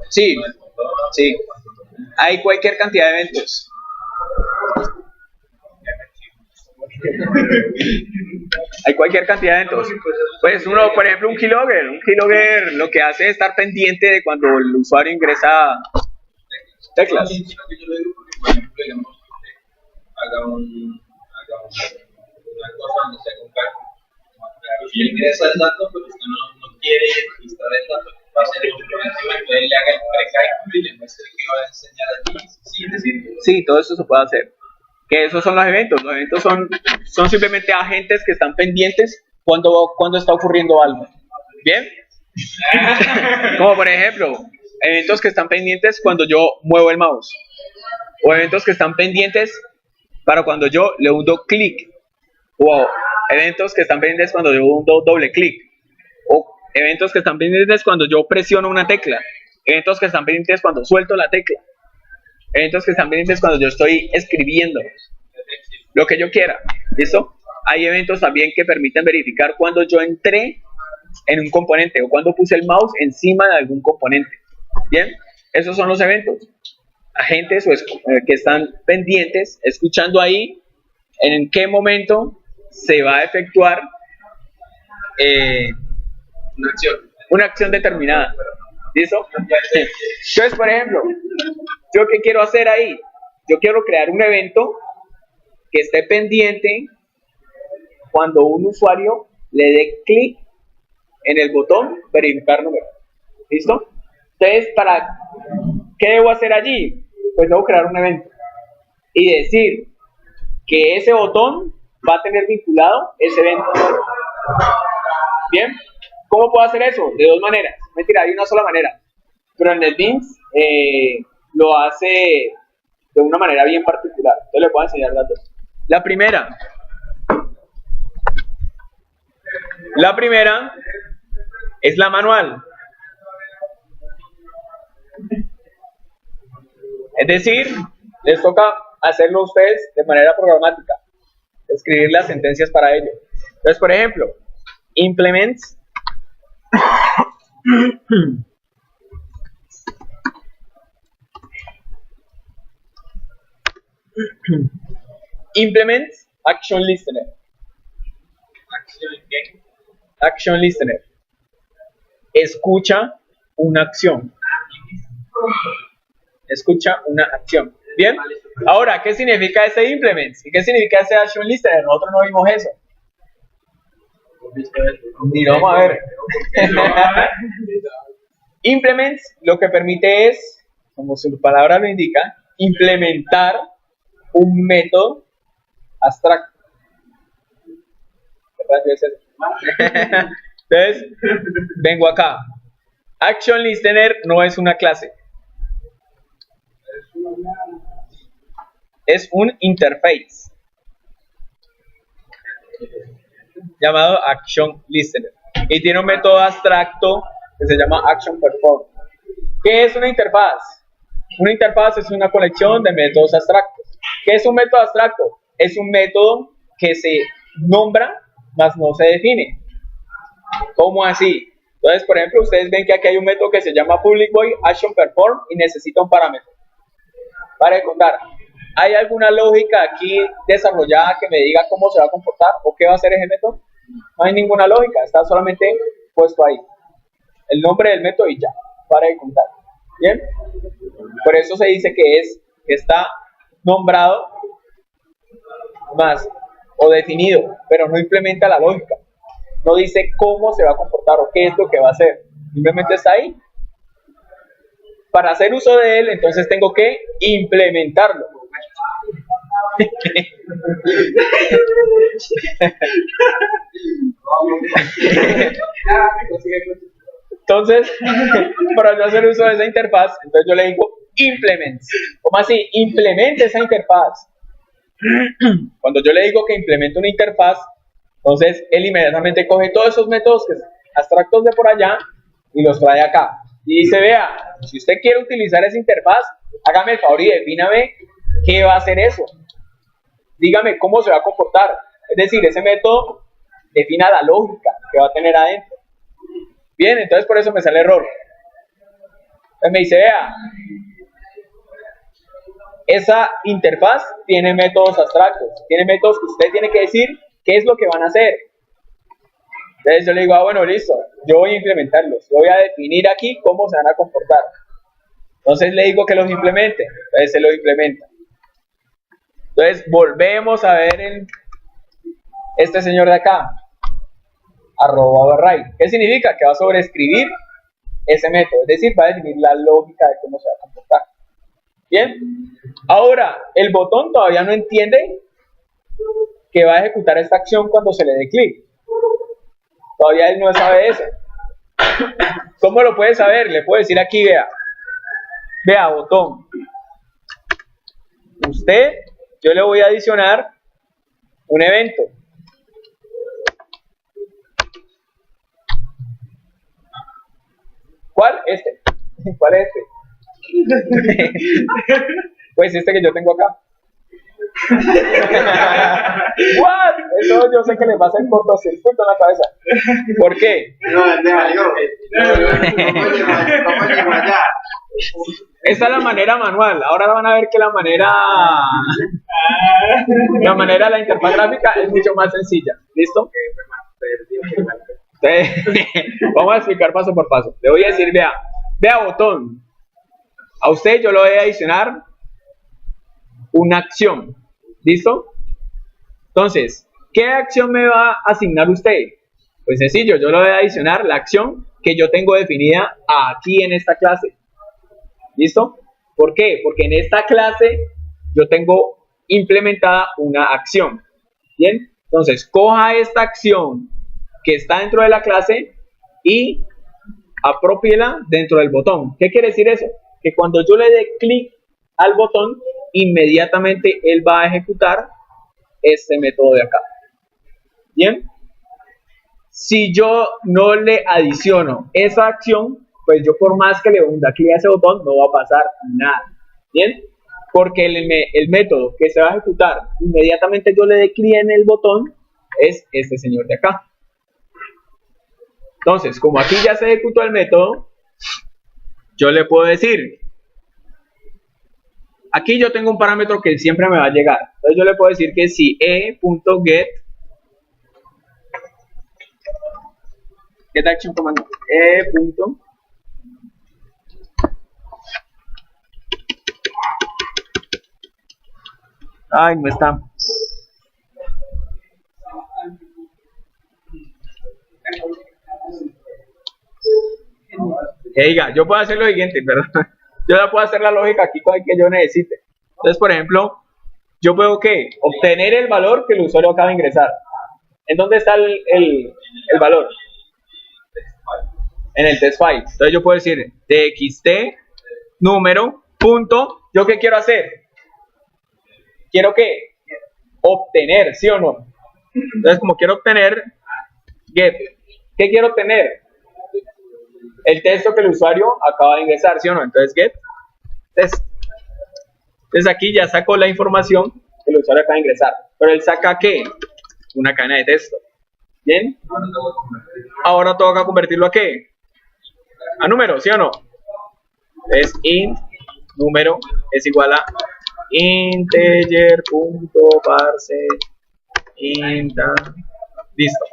Sí, sí, hay cualquier cantidad de eventos. Hay cualquier cantidad de eventos. Pues uno, por ejemplo, un keylogger lo que hace es estar pendiente de cuando el usuario ingresa teclas. Haga una cosa donde se comparte. Y ingresa el dato, pero usted no quiere registrar el dato, va a ser un problema, entonces le haga el precálculo y le muestre que va a enseñar allí. Si Sí, todo eso se puede hacer. Que esos son los eventos. Los eventos son simplemente agentes que están pendientes cuando está ocurriendo algo. ¿Bien? Como por ejemplo, eventos que están pendientes cuando yo muevo el mouse. O eventos que están pendientes para cuando yo le hundo clic. O eventos que están pendientes cuando yo hundo doble clic. O eventos que están pendientes cuando yo presiono una tecla. Eventos que están pendientes cuando suelto la tecla. Eventos que están pendientes cuando yo estoy escribiendo. Lo que yo quiera. ¿Listo? Hay eventos también que permiten verificar cuando yo entré en un componente o cuando puse el mouse encima de algún componente. Bien, esos son los eventos. Agentes que están pendientes, escuchando ahí en qué momento se va a efectuar una acción determinada. ¿Listo? Entonces, por ejemplo, ¿yo qué quiero hacer ahí? Yo quiero crear un evento que esté pendiente cuando un usuario le dé clic en el botón verificar número. ¿Listo? Entonces, ¿qué debo hacer allí? Pues debo crear un evento y decir que ese botón va a tener vinculado ese evento. ¿Bien? ¿Cómo puedo hacer eso? De dos maneras. Mentira, hay una sola manera. Pero en NetBeans lo hace de una manera bien particular. Entonces le puedo enseñar las dos. La primera es la manual. Es decir, les toca hacerlo a ustedes de manera programática. Escribir las sentencias para ello. Entonces, por ejemplo, implements implements action listener. Action listener. Escucha una acción. Escucha una acción. Bien. Ahora, ¿qué significa ese implements? ¿Y qué significa ese action listener? Nosotros no vimos eso. Ni lo vamos a ver. Implements lo que permite es, como su palabra lo indica, implementar un método abstracto. Entonces, vengo acá. Action listener no es una clase. Es un interface llamado Action Listener y tiene un método abstracto que se llama Action Perform. ¿Qué es una interfaz? Una interfaz es una colección de métodos abstractos. ¿Qué es un método abstracto? Es un método que se nombra, mas no se define. ¿Cómo así? Entonces, por ejemplo, ustedes ven que aquí hay un método que se llama Public Void Action Perform y necesita un parámetro. Para de contar. ¿Hay alguna lógica aquí desarrollada que me diga cómo se va a comportar o qué va a hacer ese método? No hay ninguna lógica, está solamente puesto ahí. El nombre del método y ya. Para de contar. ¿Bien? Por eso se dice que está nombrado más o definido, pero no implementa la lógica. No dice cómo se va a comportar o qué es lo que va a hacer. Simplemente está ahí. Para hacer uso de él, entonces tengo que implementarlo. Entonces, para yo hacer uso de esa interfaz, entonces yo le digo implements. ¿Cómo así? Implemente esa interfaz. Cuando yo le digo que implemente una interfaz, entonces él inmediatamente coge todos esos métodos abstractos de por allá y los trae acá. Y dice, vea, si usted quiere utilizar esa interfaz, hágame el favor y defíname qué va a hacer eso. Dígame cómo se va a comportar. Es decir, ese método defina la lógica que va a tener adentro. Bien, entonces por eso me sale error. Entonces me dice, vea, esa interfaz tiene métodos abstractos, tiene métodos que usted tiene que decir qué es lo que van a hacer. Entonces yo le digo, bueno, listo, yo voy a implementarlos, yo voy a definir aquí cómo se van a comportar. Entonces le digo que los implemente, entonces se los implementa. Entonces volvemos a ver este señor de acá, @override. ¿Qué significa? Que va a sobreescribir ese método, es decir, va a definir la lógica de cómo se va a comportar. Bien. Ahora, el botón todavía no entiende que va a ejecutar esta acción cuando se le dé clic. Todavía él no sabe eso. ¿Cómo lo puede saber? Le puedo decir aquí, vea, botón. Usted, yo le voy a adicionar un evento. ¿Cuál? Este. ¿Cuál es este? Pues este que yo tengo acá. ¿What? Eso yo sé que le pasa el cortocircuito en la cabeza. ¿Por qué? Esa es la manera manual. Ahora van a ver que la manera de la interfaz gráfica es mucho más sencilla. ¿Listo? Vamos a explicar paso por paso. Le voy a decir, vea botón. A usted yo le voy a adicionar una acción. ¿Listo? Entonces, ¿qué acción me va a asignar usted? Pues sencillo, yo le voy a adicionar la acción que yo tengo definida aquí en esta clase. ¿Listo? ¿Por qué? Porque en esta clase yo tengo implementada una acción. ¿Bien? Entonces, coja esta acción que está dentro de la clase y apropiela dentro del botón. ¿Qué quiere decir eso? Que cuando yo le dé clic al botón, inmediatamente él va a ejecutar este método de acá. ¿Bien? Si yo no le adiciono esa acción, pues yo por más que le hunda clic a ese botón, no va a pasar nada. ¿Bien? Porque el método que se va a ejecutar inmediatamente yo le dé clic en el botón es este señor de acá. Entonces, como aquí ya se ejecutó el método, yo le puedo decir, aquí yo tengo un parámetro que siempre me va a llegar. Entonces yo le puedo decir que si e.get action command ay, no está. Diga, yo puedo hacer lo siguiente, perdón. Yo ya puedo hacer la lógica aquí con el que yo necesite. Entonces, por ejemplo, yo puedo obtener el valor que el usuario acaba de ingresar. ¿En dónde está el valor? En el test file. Entonces yo puedo decir txt número punto. ¿Yo qué quiero hacer? Quiero obtener, ¿sí o no? Entonces, como quiero obtener get, ¿qué quiero obtener? El texto que el usuario acaba de ingresar, ¿sí o no? Entonces get test. Entonces aquí ya sacó la información que el usuario acaba de ingresar. Pero él saca ¿qué? Una cadena de texto. ¿Bien? Ahora toca convertirlo a ¿qué? A número, ¿sí o no? Entonces int número es igual a integer.parse int. Listo.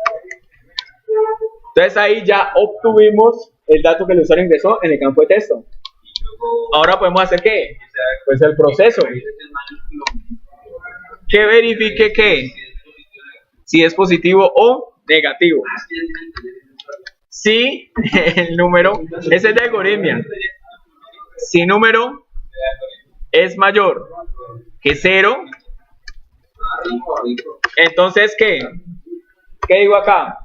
Entonces ahí ya obtuvimos el dato que el usuario ingresó en el campo de texto. Ahora podemos hacer ¿qué? Pues el proceso que verifique si es positivo o negativo. Si el número, ese es de algoritmia, si número es mayor que 0, entonces ¿qué digo acá?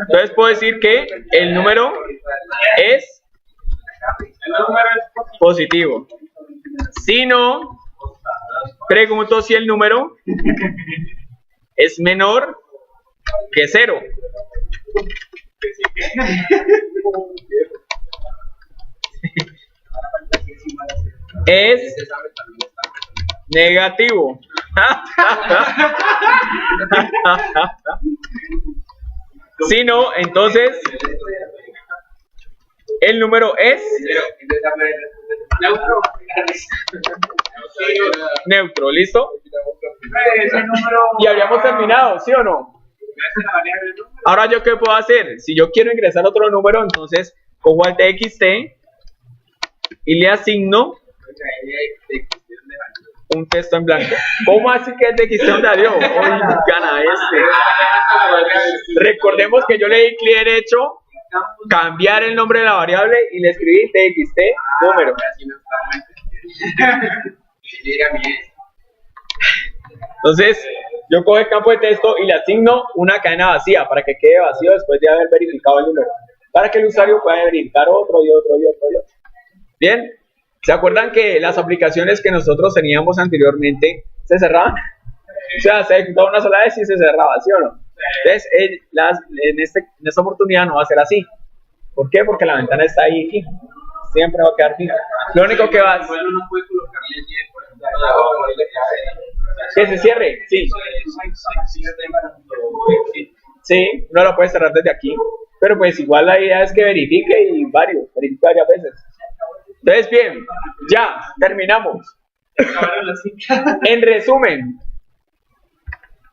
Entonces puedo decir que el número es positivo. Si no, pregunto si el número es menor que 0. Es negativo. Si no, entonces el número es neutro. ¿Listo? Y habríamos terminado, ¿sí o no? Ahora yo qué puedo hacer, si yo quiero ingresar otro número, entonces cojo al txt y le asigno un texto en blanco. ¿Cómo así que el txt donde salió? Gana este. Recordemos que yo le di clic derecho cambiar el nombre de la variable y le escribí txt número. Así no está muy. Llega bien. Entonces, yo cojo el campo de texto y le asigno una cadena vacía para que quede vacío después de haber verificado el número. Para que el usuario pueda verificar otro y otro y otro y otro. Bien, ¿se acuerdan que las aplicaciones que nosotros teníamos anteriormente se cerraban? O sea, se ejecutaba una sola vez y se cerraba, ¿sí o no? Entonces, en esta oportunidad no va a ser así. ¿Por qué? Porque la ventana está ahí fija. Siempre va a quedar fija. Lo único que va a... Igual uno puede colocarle Y, por ejemplo, que se cierre, sí. Sí, uno lo puede cerrar desde aquí. Pero pues igual la idea es que verifique y verifique varias veces. Entonces, bien, ya, terminamos. En resumen.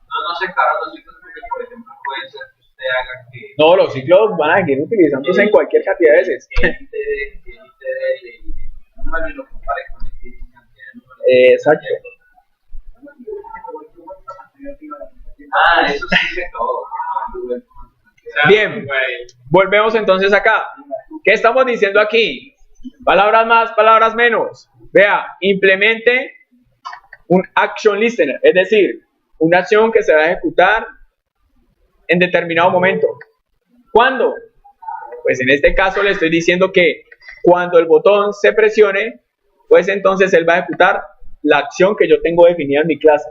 No se acabaron los ciclos porque, por ejemplo, puede ser que usted haga que... No, los ciclos van a seguir utilizándose en cualquier cantidad de veces. Y lo compare con el Exacto. Eso sí se acabó. Bien, volvemos entonces acá. ¿Qué estamos diciendo aquí? Palabras más, palabras menos. Vea, implemente un action listener, es decir, una acción que se va a ejecutar en determinado momento. ¿Cuándo? Pues en este caso le estoy diciendo que cuando el botón se presione, pues entonces él va a ejecutar la acción que yo tengo definida en mi clase.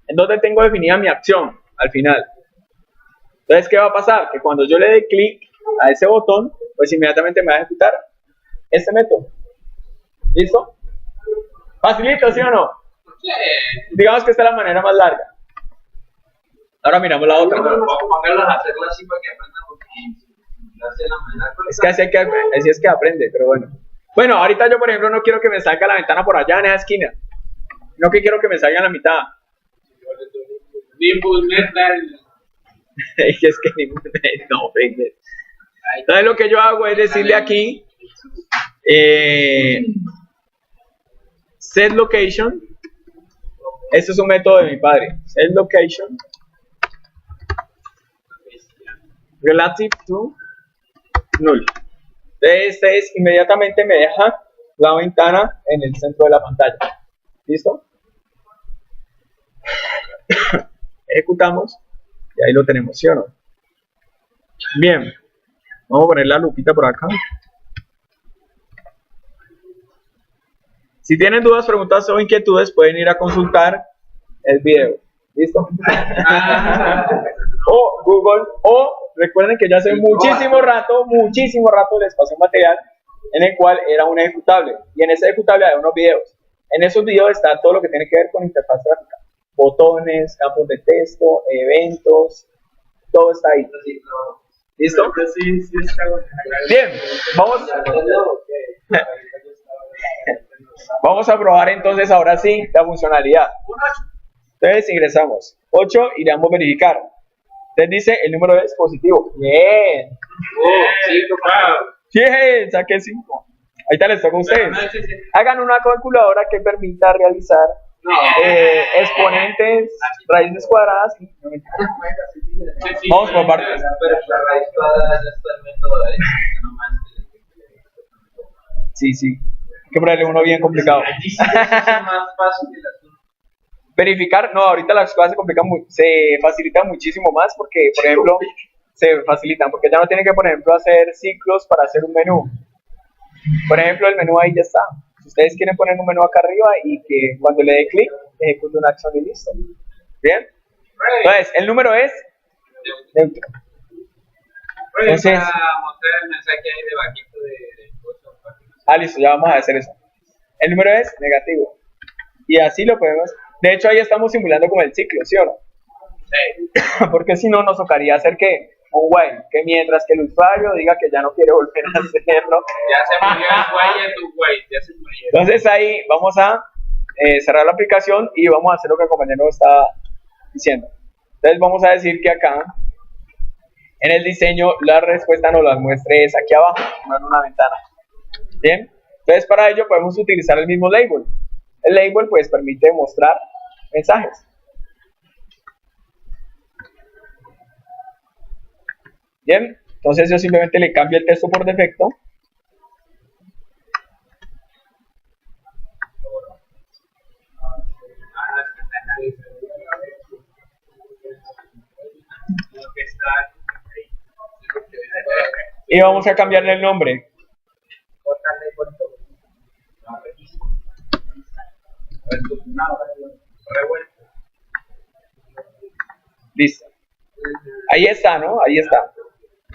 ¿En dónde tengo definida mi acción? Al final. Entonces, ¿qué va a pasar? Que cuando yo le dé clic a ese botón, pues inmediatamente me va a ejecutar este método. ¿Listo? ¿Facilito, sí o no? Sí. Digamos que esta es la manera más larga. Ahora miramos la otra. Pónganlas a hacerla así para que aprendan porque hace la manera. Es que así es que aprende, pero bueno. Bueno, ahorita yo, por ejemplo, no quiero que me salga la ventana por allá en esa esquina. No que quiero que me salga en la mitad. Nimbus Metal. Es que no, venga. Entonces lo que yo hago es decirle aquí set location. Este es un método de mi padre. Set location relative to null. Este es inmediatamente me deja la ventana en el centro de la pantalla. ¿Listo? Ejecutamos y ahí lo tenemos, ¿sí o no? Bien, vamos a poner la lupita por acá. Si tienen dudas, preguntas o inquietudes, pueden ir a consultar el video. ¿Listo? O Google, o recuerden que ya hace muchísimo rato les pasé un material en el cual era un ejecutable. Y en ese ejecutable hay unos videos. En esos videos está todo lo que tiene que ver con interfaz gráfica. Botones, campos de texto, eventos, todo está ahí. ¿Listo? Sí, está bueno. Bien, vamos a probar entonces ahora sí la funcionalidad. Entonces ingresamos 8 y le damos verificar. Entonces dice el número es positivo. Bien. Bien, saqué 5. Ahí está, les toca a ustedes. Hagan una calculadora que permita realizar exponentes, raíces cuadradas. Vamos por partes. Pero la raíz cuadrada ya está el método de Sí. Hay que ponerle uno bien complicado. es más fácil que la Verificar, no, ahorita las cosas se facilitan muchísimo más porque, por ejemplo, se facilitan porque ya no tienen que, por ejemplo, hacer ciclos para hacer un menú. Por ejemplo, el menú ahí ya está. Si ustedes quieren poner un menú acá arriba y que cuando le dé clic, ejecute una acción y listo. ¿Bien? Entonces, el número es neutro. Entonces, mostrar el mensaje ahí debajito de cosas. Listo, ya vamos a hacer eso. El número es negativo. Y así lo podemos. De hecho, ahí estamos simulando como el ciclo, ¿sí o no? Sí. Porque si no, nos tocaría hacer que un while, que mientras que el usuario diga que ya no quiere volver a hacerlo. Ya se murió el güey en tu güey, ya se murió. Entonces ahí vamos a cerrar la aplicación y vamos a hacer lo que el compañero está diciendo. Entonces vamos a decir que acá, en el diseño, la respuesta nos la muestre es aquí abajo, no en una ventana. Bien, entonces para ello podemos utilizar el mismo label. El label pues permite mostrar mensajes. Bien, Entonces yo simplemente le cambio el texto por defecto. Y vamos a cambiarle el nombre. Listo. Ahí está, ¿no? Ahí está.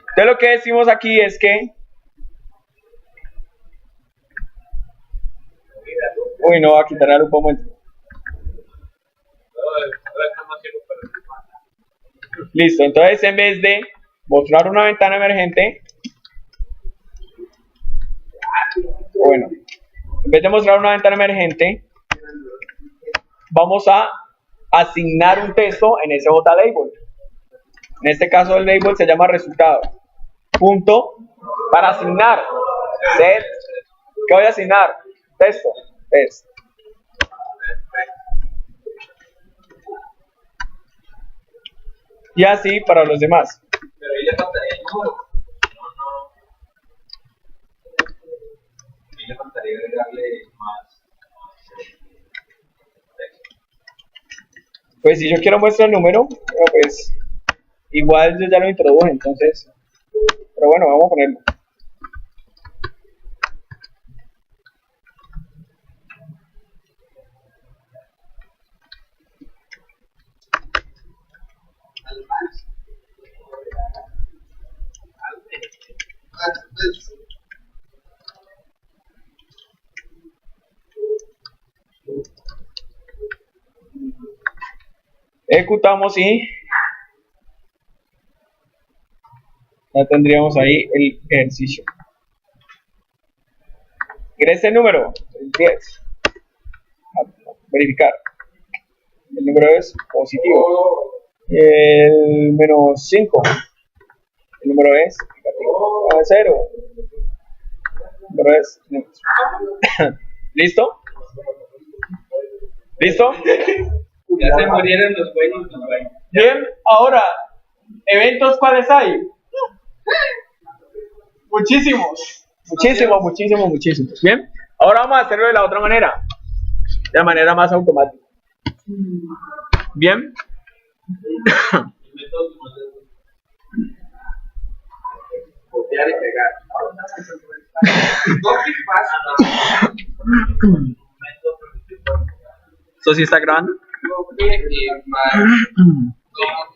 Entonces lo que decimos aquí es que... Uy, no, va a quitar la lupa un momento. Listo, entonces en vez de mostrar una ventana emergente, bueno, en vez de mostrar una ventana emergente, vamos a asignar un texto en ese JLabel. En este caso el label se llama resultado. Punto para asignar. Set. ¿Qué voy a asignar? Texto. Test. Y así para los demás. Pero ahí le faltaría el número. Ahí le faltaría agregarle más texto. Pues si yo quiero mostrar el número, pero pues igual yo ya lo introduje, entonces. Pero bueno, vamos a ponerlo. Ejecutamos y ya tendríamos ahí el ejercicio. ¿Quieres el número? El 10. Verificar. El número es positivo. El menos 5. El número es negativo. 0. El número es negativo. ¿Listo? ¿Listo? Ya se murieron los buenos. Bien, ahora, ¿eventos cuáles hay? Muchísimos. Muchísimos. Bien, ahora vamos a hacerlo de la otra manera. De la manera más automática. Bien. Copiar y pegar. ¿Eso sí está grabando? Como que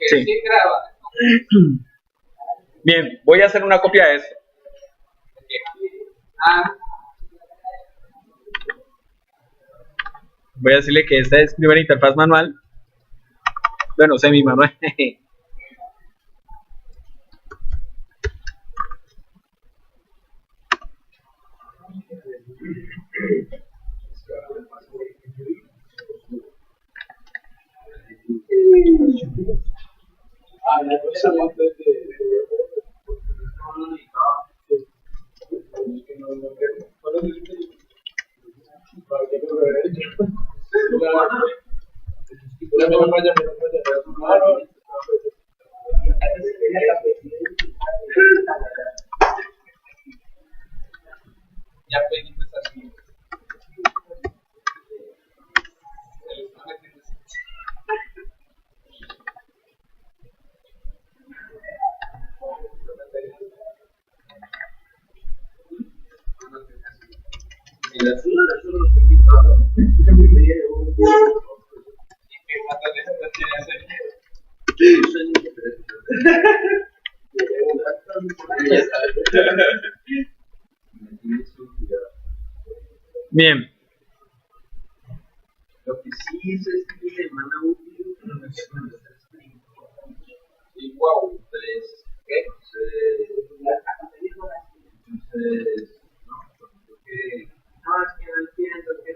Sí. sí graba. Bien, voy a hacer una copia de esto. Voy a decirle que esta es primera interfaz manual. Bueno, semi manual. Ya pueden empezar. Bien. Lo que sí es que le manda útil, y wow, pues, ¿qué? Entonces, no, porque no, es que no entiendo que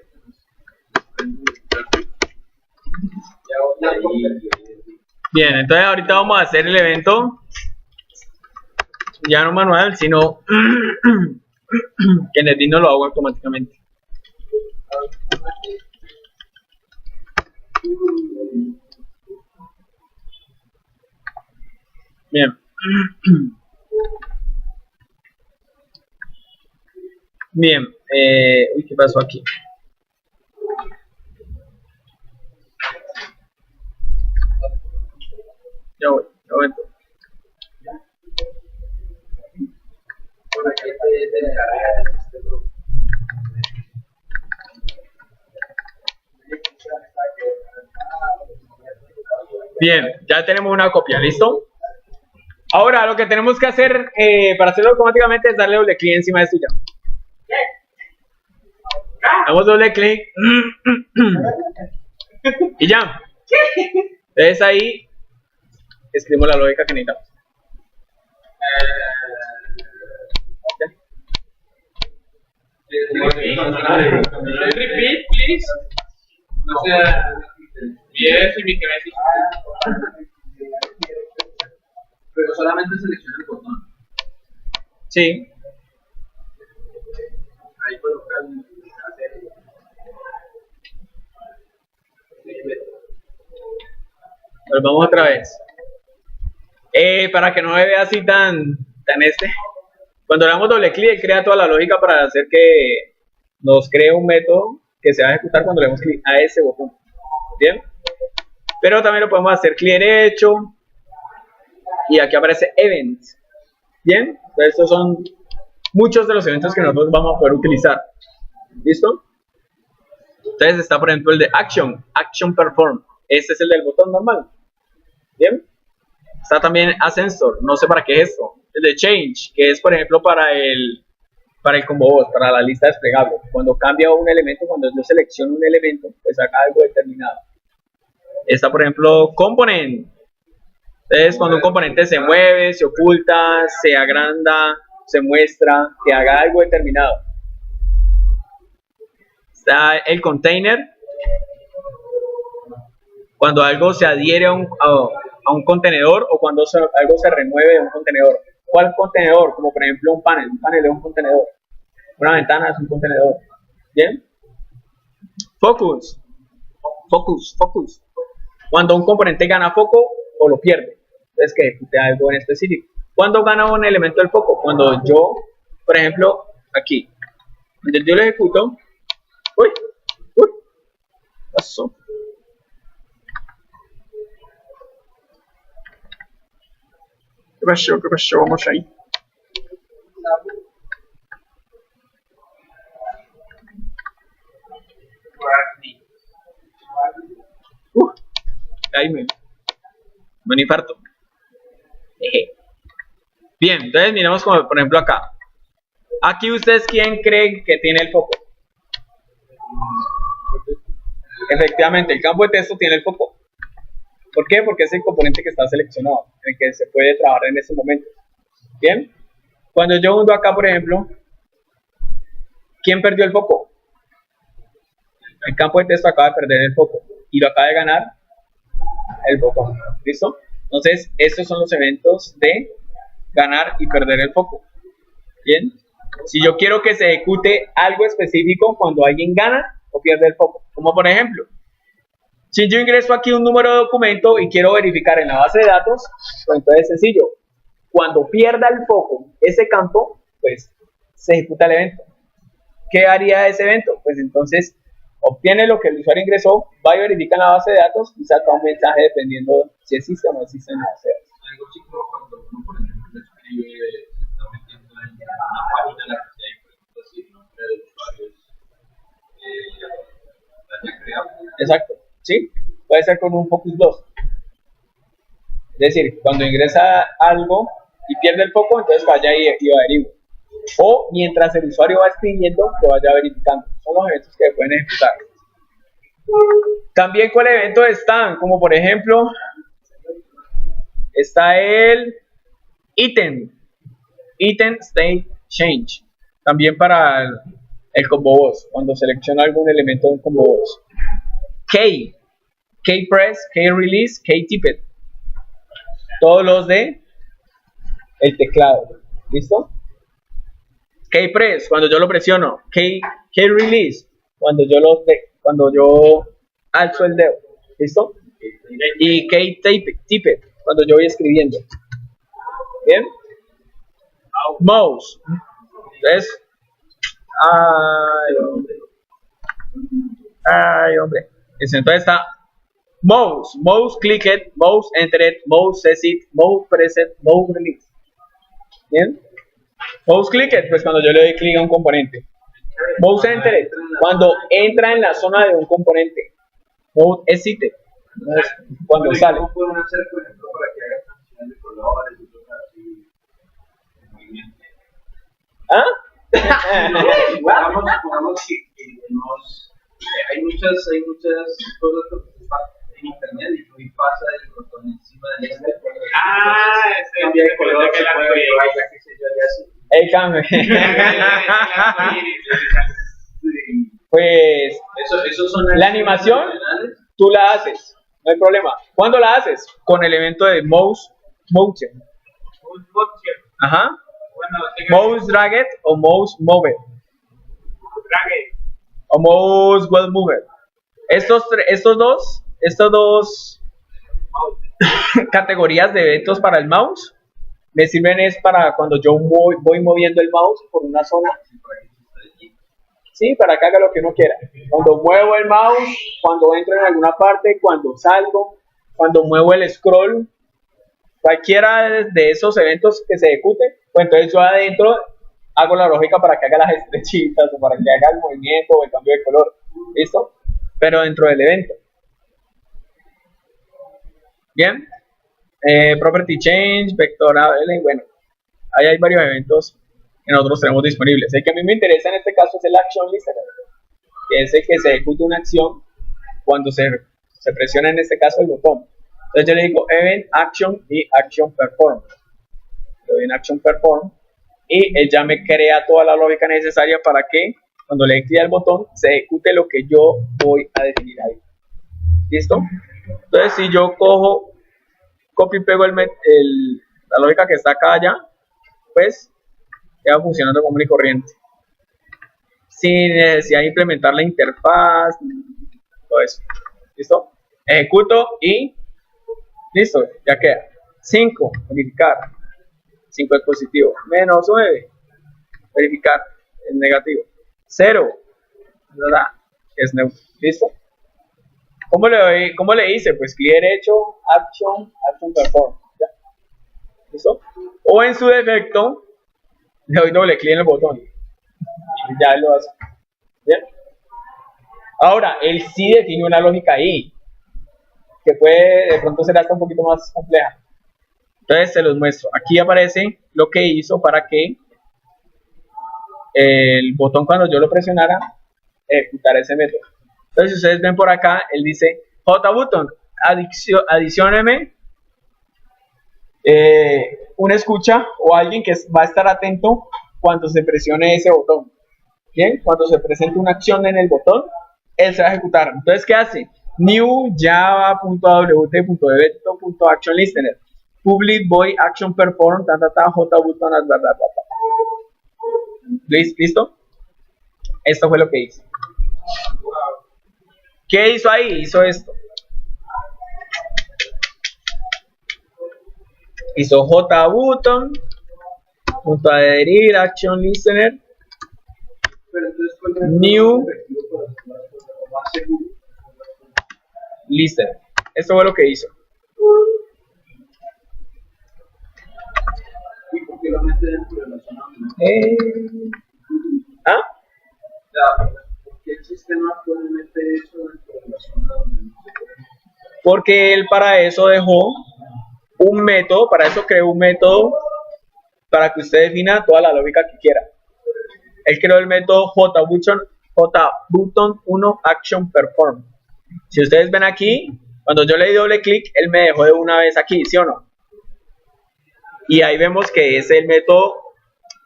Bien, entonces ahorita vamos a hacer el evento. Ya no manual, sino que en el Dino lo hago automáticamente. Bien. Bien, uy, ¿qué pasó aquí? Ya voy, un momento. Por aquí te encargas este grupo. Bien, ya tenemos una copia, ¿listo? Ahora lo que tenemos que hacer para hacerlo automáticamente es darle doble clic encima de esto ya. Damos doble clic y ya. Entonces ahí escribimos la lógica que necesitamos. Repeat, please. No sea. Yes, y mi cabeza. Pero solamente selecciona el botón. Sí. Ahí colocan. Volvamos otra vez. Para que no me vea así tan cuando le damos doble clic, él crea toda la lógica para hacer que nos cree un método que se va a ejecutar cuando le damos clic a ese botón. Bien. Pero también lo podemos hacer clic derecho y aquí aparece event. Bien. Entonces estos son muchos de los eventos que nosotros vamos a poder utilizar. ¿Listo? Entonces está por ejemplo el de action perform. Este es el del botón normal. Bien. Está también ascensor, no sé para qué es esto. El de change, que es por ejemplo para el combo boss, para la lista desplegable. Cuando cambia un elemento, cuando yo selecciono un elemento, pues saca algo determinado. Está por ejemplo component. Entonces cuando un componente se mueve, se oculta, se agranda, se muestra, que haga algo determinado. Está el container. Cuando algo se adhiere a un contenedor o cuando algo se remueve de un contenedor. ¿Cuál contenedor? Como por ejemplo un panel. Un panel es un contenedor. Una ventana es un contenedor. ¿Bien? Focus. Cuando un componente gana foco o lo pierde. Es que ejecute algo en específico. ¿Cuándo gana un elemento del foco? Cuando yo, por ejemplo, aquí. Cuando yo lo ejecuto. Uy. Pasó. ¿Qué pasó? Vamos ahí. Ahí me infarto. Bien, entonces miremos como por ejemplo acá. Aquí ustedes quién creen que tiene el foco. Efectivamente, el campo de texto tiene el foco. ¿Por qué? Porque es el componente que está seleccionado, en el que se puede trabajar en ese momento. Bien. Cuando yo hundo acá, por ejemplo, ¿quién perdió el foco? El campo de texto acaba de perder el foco y lo acaba de ganar el botón. ¿Listo? Entonces, estos son los eventos de ganar y perder el foco. Bien. Si yo quiero que se ejecute algo específico cuando alguien gana o pierde el foco, como por ejemplo, si yo ingreso aquí un número de documento y quiero verificar en la base de datos, pues entonces es sencillo. Cuando pierda el foco ese campo, pues se ejecuta el evento. ¿Qué haría ese evento? Pues entonces obtiene lo que el usuario ingresó, va y verifica en la base de datos y saca un mensaje dependiendo si existe o no existe en la base de datos. Algo chico cuando uno, por ejemplo, escribe, se está metiendo en una página en la que hay, por ejemplo, si el nombre del usuario es ya creado. Exacto. ¿Sí? Puede ser con un focus 2. Es decir, cuando ingresa algo y pierde el foco, entonces vaya y averigua. O mientras el usuario va escribiendo, que vaya verificando. Son los eventos que pueden ejecutar. También con eventos están, como por ejemplo, está el item state change. También para el combo boss, cuando selecciona algún elemento de un combo boss. K-press, K-release, K-tippet. Todos los de el teclado. ¿Listo? K-press, cuando yo lo presiono. K-release, cuando yo alzo el dedo. ¿Listo? Y K-tippet, cuando yo voy escribiendo. ¿Bien? Mouse. Entonces, Ay, hombre. Ay, hombre. Entonces está mouse clicked, mouse entered, mouse exit, mouse preset, mouse release. ¿Bien? Mouse clicked, pues cuando yo le doy clic a un componente. Mouse entered, cuando entra en la zona de un componente. Mouse exit, cuando sale. ¿Cómo pueden hacer, por ejemplo, para que haga transición de colores y cosas así? ¿Ah? Supongamos que hay muchas cosas que en internet y pasa el botón encima del este. Ese Cambia de color, que se la puede arcoíris. llevar, ya que sé yo, ya así. El cambio. Pues Esos son la animación funcionales. tú la haces, no hay problema. ¿Cuándo la haces? Con el evento de mouse motion. Un function. Ajá. Bueno, Mouse dragged o mouse moved drag. o mouse well moved. Estos dos categorías de eventos para el mouse me sirven es para cuando yo voy moviendo el mouse por una zona. Sí, para que haga lo que uno quiera. Cuando muevo el mouse, cuando entro en alguna parte, cuando salgo, cuando muevo el scroll, cualquiera de esos eventos que se ejecute, pues entonces yo adentro hago la lógica para que haga las estrechitas o para que haga el movimiento o el cambio de color. ¿Listo? Pero dentro del evento. Bien. Property change, vectorable, bueno. Ahí hay varios eventos que nosotros tenemos disponibles. El que a mí me interesa en este caso es el action listener, que es el que se ejecuta una acción cuando se presiona en este caso el botón. Entonces yo le digo event action y action perform. Le doy en action perform y él ya me crea toda la lógica necesaria para que cuando le clic al botón se ejecute lo que yo voy a definir ahí. ¿Listo? Entonces si yo cojo, copio y pego la lógica que está acá allá, pues queda funcionando común y corriente. Sin necesidad de implementar la interfaz, todo eso. ¿Listo? Ejecuto y listo, ya queda. 5, verificar. 5 es positivo. Menos 9, verificar. Es negativo. 0, es neutro. ¿Listo? ¿Cómo le hice? Pues clic derecho, action perform. ¿Ya? ¿Listo? O en su defecto, le doy doble clic en el botón. Y ya lo hace. ¿Bien? Ahora, él sí define una lógica ahí, que puede de pronto ser hasta un poquito más compleja. Entonces se los muestro. Aquí aparece lo que hizo para que el botón, cuando yo lo presionara, ejecutara ese método. Entonces, si ustedes ven por acá, él dice JButton, adicióneme una escucha o alguien que va a estar atento cuando se presione ese botón. Bien, cuando se presente una acción en el botón, él se va a ejecutar. Entonces, ¿qué hace? New java.wt.evento.actionListener public void action perform jbutton ¿Listo? Esto fue lo que hizo. ¿Qué hizo ahí? Hizo esto. Hizo jbutton punto adherir action listener new listener. Esto fue lo que hizo. ¿Y por qué lo mete dentro de la zona? ¿Ah? ¿Por qué el sistema puede meter eso dentro de la zona donde no se puede? Porque él para eso dejó un método, para eso creó un método para que usted defina toda la lógica que quiera. Él creó el método jbutton1 action perform. Si ustedes ven aquí, cuando yo le di doble clic, él me dejó de una vez aquí, ¿sí o no? Y ahí vemos que es el método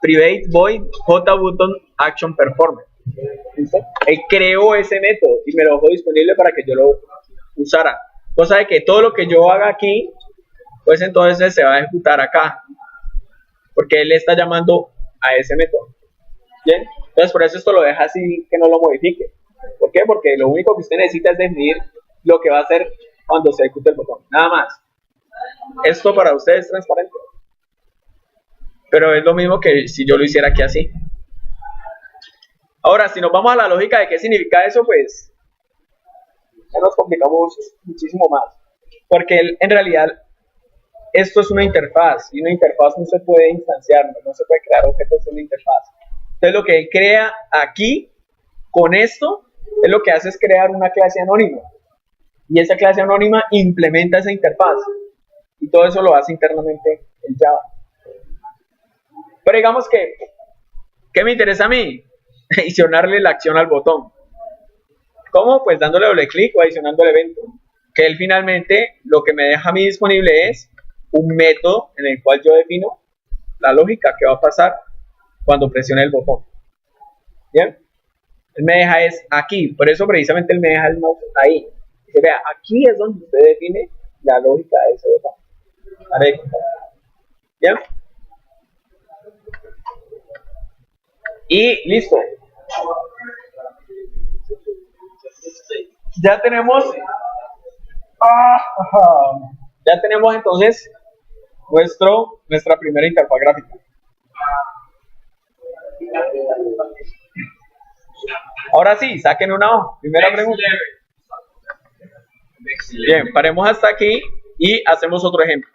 private void jbutton action perform. ¿Listo? Él creó ese método y me lo dejó disponible para que yo lo usara. Cosa de que todo lo que yo haga aquí, pues entonces se va a ejecutar acá. Porque él le está llamando a ese método. Bien, entonces por eso esto lo deja así, que no lo modifique. ¿Por qué? Porque lo único que usted necesita es definir lo que va a hacer cuando se ejecute el botón, nada más. Esto para usted es transparente, pero es lo mismo que si yo lo hiciera aquí así. Ahora, si nos vamos a la lógica de qué significa eso, pues ya nos complicamos muchísimo más. Porque en realidad esto es una interfaz y una interfaz no se puede instanciar, no se puede crear objetos en una interfaz. Entonces lo que él crea aquí con esto es lo que hace es crear una clase anónima y esa clase anónima implementa esa interfaz y todo eso lo hace internamente en Java. Pero digamos que ¿qué me interesa a mí? Adicionarle la acción al botón. ¿Cómo? Pues dándole doble clic o adicionando el evento. Que él finalmente lo que me deja a mí disponible es un método en el cual yo defino la lógica que va a pasar cuando presione el botón. ¿Bien? Él me deja es aquí, por eso precisamente él me deja el mouse ahí. Dice, vea, aquí es donde usted define la lógica de ese botón. ¿Vale? ¿Bien? Y listo. Ya tenemos entonces nuestra primera interfaz gráfica. Ahora sí, saquen una hoja. Primera pregunta. Bien, paremos hasta aquí y hacemos otro ejemplo.